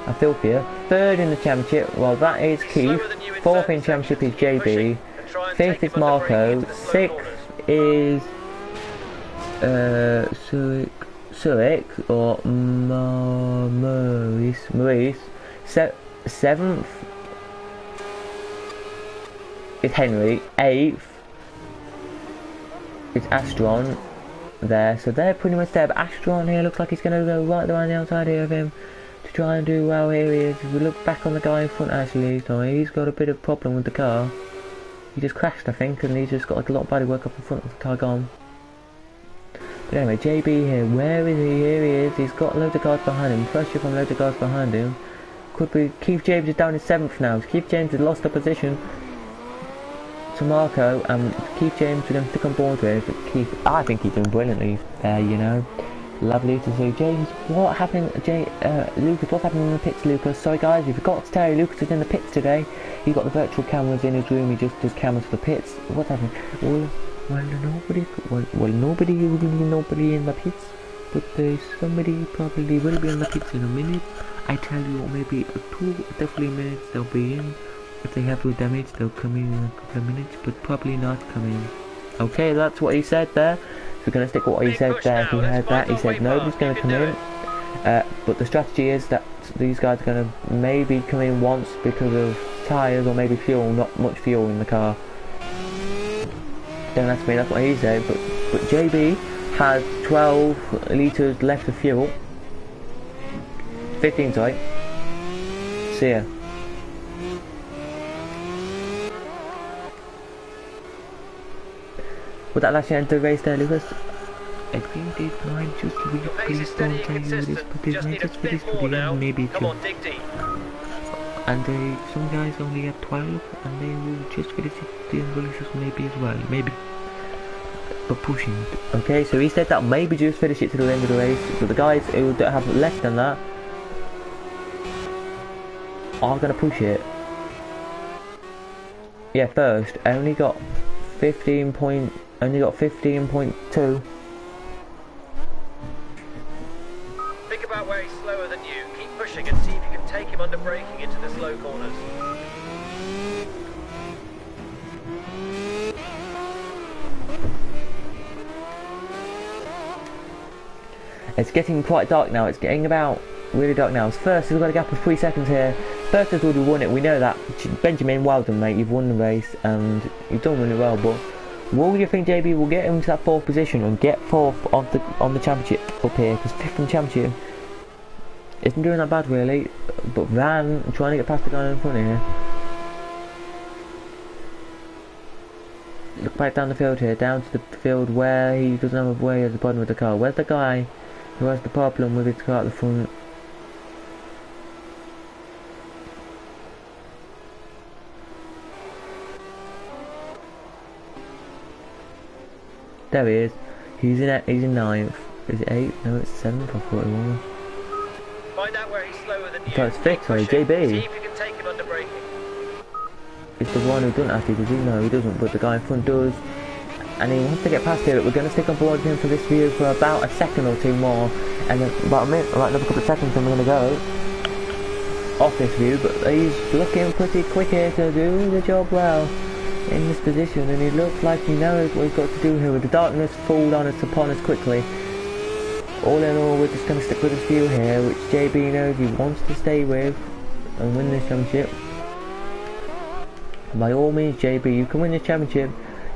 I feel for you. Third in the championship, well that is Keith. Fourth in championship is JB. Fifth is Marco. Sixth is Surik or Maurice. Seventh is Henry. Eighth is Astron there, so they're pretty much there, but Astron here looks like he's going to go right around the outside here of him to try and do well. Here he is. If we look back on the guy in front, actually, so he's got a bit of problem with the car. He just crashed, I think, and he's just got like a lot of body work up in front of the car gone. But anyway, JB here, where is he? Here he is. He's got loads of cars behind him, pressure from loads of cars behind him. Could be Keith James is down in 7th now. Keith James has lost the position to Marco, and Keith James we're going to stick on board with. But Keith, I think he's doing brilliantly there, you know. Lovely to see. James, what happened? Lucas, what's happening in the pits, Lucas? Sorry guys, we forgot to tell you, Lucas is in the pits today. He's got the virtual cameras in his room. He just does cameras for the pits. What's happening? Nobody in the pits, but there's somebody probably will be in the pits in a minute. I tell you, maybe 2 to 3 minutes they'll be in. If they have no damage, they'll come in a couple of minutes, but probably not come in. Okay, that's what he said there. So we're going to stick with what he said there. If you heard that, he said nobody's going to come in. But the strategy is that these guys are going to maybe come in once because of tyres or maybe fuel, not much fuel in the car. Don't ask me, that's what he said. But JB has 12 litres left of fuel. 15, sorry. See ya. Would that last you end the race there, Lucas? I think it's fine, just please don't tell you this, but this may just for this video, maybe 2. And some guys only have 12, and they will just finish it in releases maybe as well, maybe. But pushing. Okay, so he said that maybe just finish it to the end of the race, but the guys who don't have less than that are going to push it. Yeah, First, I only got 15.2. Think about where he's slower than you. Keep pushing and see if you can take him under braking into the slow corners. It's getting quite dark now. It's getting about really dark now. First, we've got a gap of 3 seconds here. First has already won it. We know that. Benjamin, well done, mate. You've won the race and you've done really well. But will you think JB will get into that 4th position and get 4th on the championship up here? Because 5th in the championship isn't doing that bad really. But Van trying to get past the guy in front here. Look back down the field here, down to the field where he doesn't have a way at the bottom of the car. Where's the guy who has the problem with his car at the front? There he is. He's in ninth. Is it 8th? No, it's 7th. I thought it was. Find out where he's slower than you. So it's 5th, sorry, See JB. if you can take him under braking. It's the one who doesn't actually, does he? No, he doesn't, but the guy in front does. And he wants to get past here, but we're going to stick on board with him for this view for about a second or two more. And then about a minute, like another couple of seconds, and we're going to go off this view. But he's looking pretty quick here to do the job well in this position. And he looks like he knows what he's got to do here. With the darkness fall on us upon us quickly. All in all, we're just going to stick with this view here, which JB knows he wants to stay with and win this championship. By all means, JB, you can win the championship.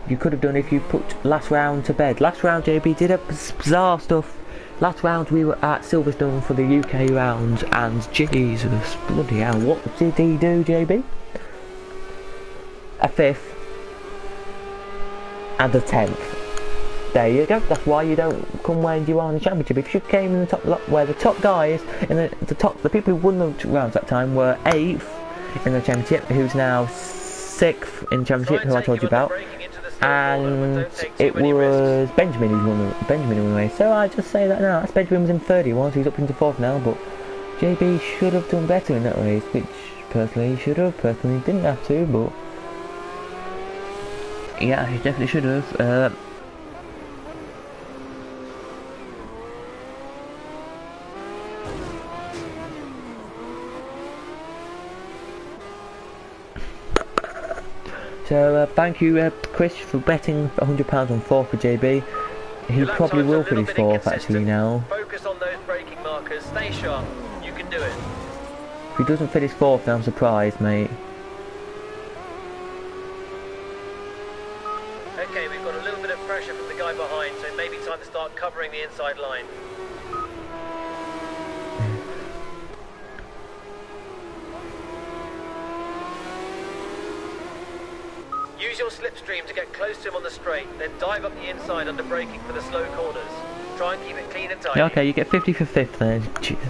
You could have done if you put last round to bed. Last round, JB did a bizarre stuff. Last round, we were at Silverstone for the UK rounds, and Jesus, bloody hell, what did he do, JB? A 5th and a 10th. There you go. That's why you don't come when you are in the championship. If you came in the top, where the top guys in the people who won the rounds that time were 8th in the championship, who's now 6th in the championship, who I told you about, and it was Benjamin who won the Benjamin away. So I just say that now. That's Benjamin was in 3rd, he was. He's up into 4th now, but JB should have done better in that race, which personally he should have. Personally, didn't have to, but yeah, he definitely should have. So thank you, Chris, for betting £100 on 4th for JB. He probably will finish 4th actually now. Focus on those braking markers. Stay sharp. You can do it. If he doesn't finish 4th, then I'm surprised, mate. Okay, we've got a little bit of pressure from the guy behind, so it may be time to start covering the inside line. Use your slipstream to get close to him on the straight, then dive up the inside under braking for the slow corners. Try and keep it clean and tight. Yeah, okay, you get 50 for 5th then. Jesus.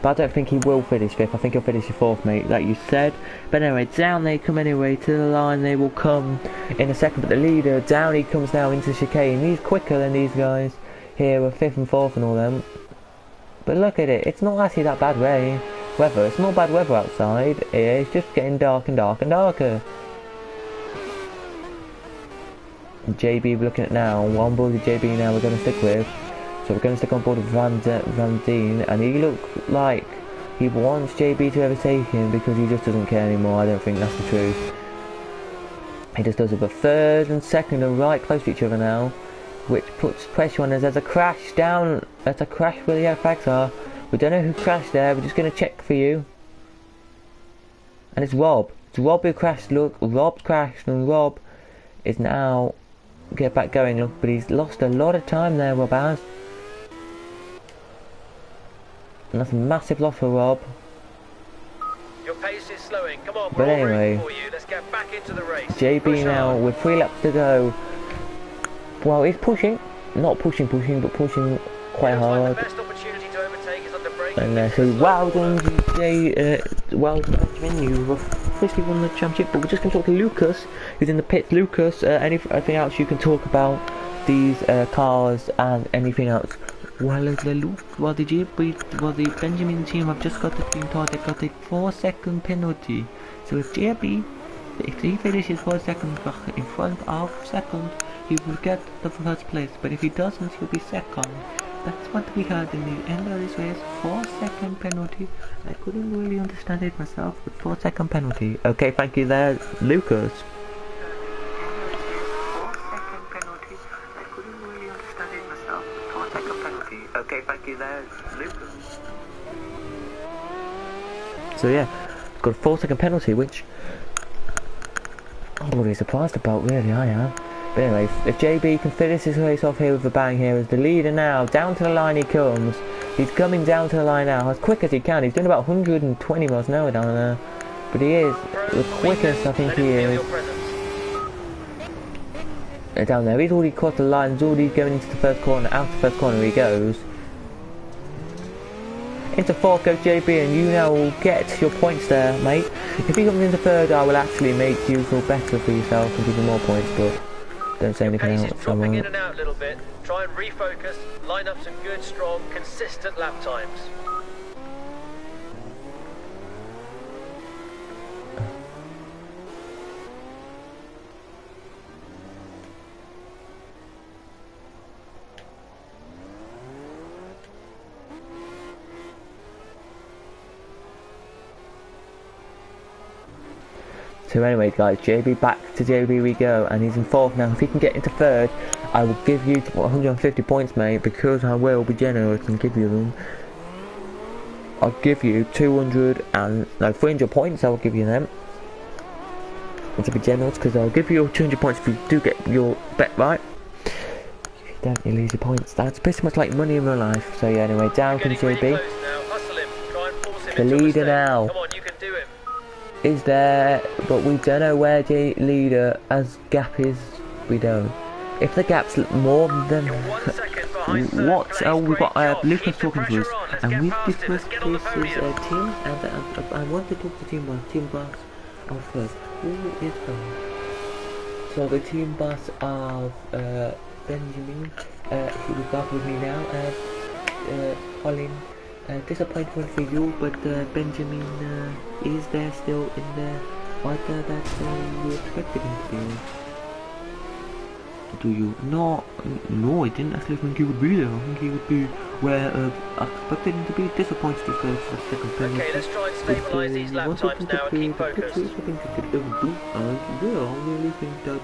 But I don't think he will finish 5th. I think he'll finish 4th, mate, like you said. But anyway, down they come anyway. To the line they will come in a second. But the leader, down he comes now into the chicane. He's quicker than these guys here with 5th and 4th and all them. But look at it. It's not actually that bad weather. It's not bad weather outside. It's just getting dark and dark and darker. JB we're looking at now, one board with JB now we're going to stick with. So we're going to stick on board with Van Dien, and he looks like he wants JB to overtake him because he just doesn't care anymore. I don't think that's the truth. He just does it, but 3rd and 2nd are right close to each other now, which puts pressure on us. There's a crash down, there's a crash where the airbags are. We don't know who crashed there, we're just going to check for you. And it's Rob. It's Rob who crashed, look, Rob crashed, and Rob is now get back going, look, but he's lost a lot of time there, Rob has. And that's a massive loss for Rob. Your pace is slowing. Come on, but anyway, for you. Let's get back into the race. JB now with 3 laps to go. Well, he's pushing, not pushing, but pushing quite hard. The best opportunity to overtake is under braking. And so well done, well done, Benjamin. You've officially won the championship. But we're just going to talk to Lucas, who's in the pits. Lucas, anything else you can talk about these cars and anything else? Well, the Benjamin team have just got the team told they got a 4-second penalty. So if he finishes 4 seconds in front of second, he will get the first place. But if he doesn't, he'll be second. That's what we had in the end of this race. 4-second penalty. I couldn't really understand it myself, but 4-second penalty. Okay, thank you there, Lucas. Okay, thank you there, Lucas. So yeah, got a 4-second penalty, which I'm really surprised about, really, I am. But anyway, if JB can finish his race off here with a bang here as the leader now, down to the line he comes. He's coming down to the line now as quick as he can. He's doing about 120 miles an hour down there. But he is the quickest, I think he is. Down there, he's already crossed the line, he's already going into the first corner, out the first corner he goes. Into 4th goes JB, and you now will get your points there, mate. If he comes into 3rd, I will actually make you feel better for yourself and give you more points, but don't say Your anything pace else. is I dropping in won't. and out a little bit. Try and refocus, line up some good, strong, consistent lap times. So anyway guys, JB, back to JB we go, and he's in 4th now. If he can get into 3rd, I will give you 150 points, mate, because I will be generous and give you them. I'll give you 300 points, I will give you them. And to be generous, because I'll give you 200 points if you do get your bet right. If you don't, you lose your points. That's pretty much like money in real life. So yeah, anyway, down comes JB. Really close now. Hustle him. Try and force him The into a leader mistake. now. Come on, you can do him. Is there, but we don't know where the leader as gap is. We don't. If the gap's more than You're 1 second behind third what? place. Oh, we've Great got job. Lucas Keep the talking to us, pressure on. Let's and get we've past him. discussed Let's get on the this podium. team, and I want to talk to team boss of first. Who is them? So the team boss of Benjamin, he was back with me now, Colin. Disappointment for you, but Benjamin is there still in the order that you expected him to be. Do you? No, I didn't actually think he would be there. I think he would be where I expected him to be. Disappointed to go for the second time. Okay, let's try and stabilise these lap times now and keep focused. I think he could ever do. Yeah, I really think that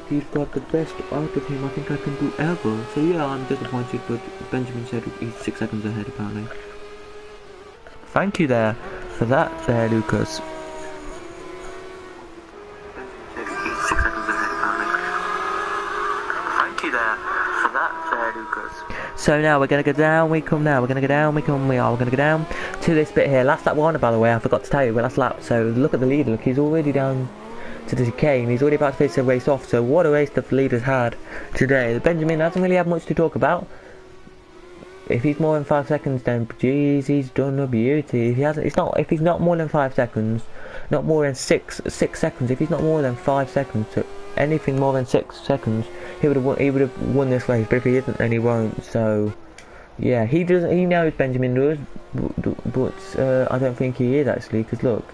he's got the best out of him I think I can do ever. So yeah, I'm disappointed, but Benjamin said he's 6 seconds ahead apparently. Thank you there for that there, Lucas. So now we're gonna go down, we come now, we're gonna go down, we're gonna go down to this bit here. Last lap one, by the way, I forgot to tell you, but last lap. So look at the leader, look, he's already down to the decay, he's already about to finish the race off. So what a race the leaders had today. Benjamin doesn't really have much to talk about. If he's more than 5 seconds, then geez, he's done a beauty. If he hasn't, if he's not more than 5 seconds, not more than six seconds. If he's not more than 5 seconds, to anything more than 6 seconds, he would have won this race. But if he isn't, then he won't. So yeah, he doesn't. He knows Benjamin does, but I don't think he is actually. Because look,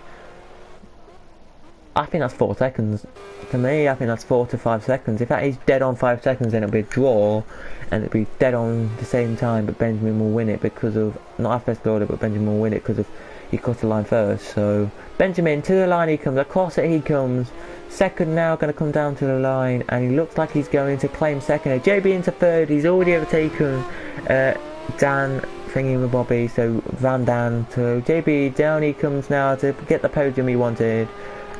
I think that's 4 seconds. To me, I think that's 4 to 5 seconds. If that is dead on 5 seconds, then it'll be a draw, and it'll be dead on the same time. But Benjamin will win it because of not alphabetical order, but Benjamin will win it because of he crossed the line first. So Benjamin to the line he comes. Across it he comes. Second now going to come down to the line, and he looks like he's going to claim second. JB into third. He's already overtaken Dan thingy with Bobby. So Van Dan to JB. Down he comes now to get the podium he wanted.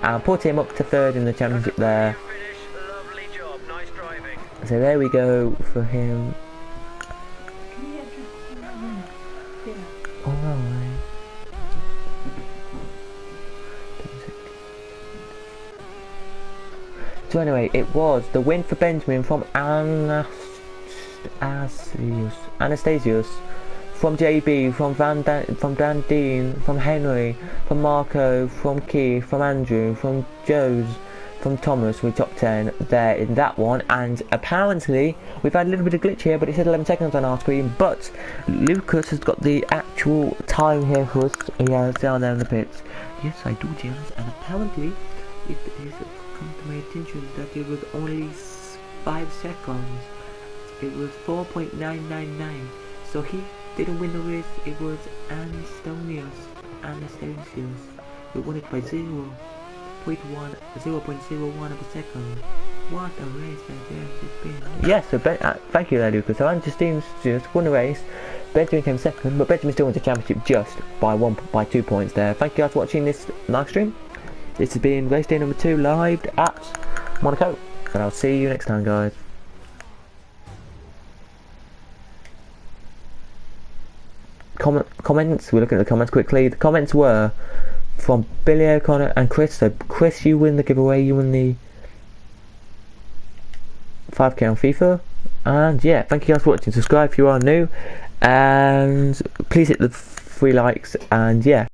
And put him up to third in the championship there. Lovely job, nice driving. So there we go for him. Alright. So anyway, it was the win for Benjamin from Anastasius, from JB, from from Dan Dean, from Henry, from Marco, from Keith, from Andrew, from Joes, from Thomas. We top 10 there in that one, and apparently we've had a little bit of glitch here, but it said 11 seconds on our screen. But Lucas has got the actual time here for us. He has down there in the pits. Yes, I do, James, and apparently it has come to my attention that it was only 5 seconds. It was 4.999. So he didn't win the race. It was Anastasius who won it by 0.01 of a second. What a race that has been. Yes, so thank you there, Lucas. So Anastasius just won the race. Benjamin came second, but Benjamin still won the championship just by 2 points there. Thank you guys for watching this live stream. This has been race day number 2 live at Monaco, and I'll see you next time, guys. Comments, we're looking at the comments quickly. The comments were from Billy O'Connor and Chris. So Chris, you win the giveaway, you win the 5k on FIFA. And yeah, thank you guys for watching. Subscribe if you are new, and please hit the 3 likes, and yeah.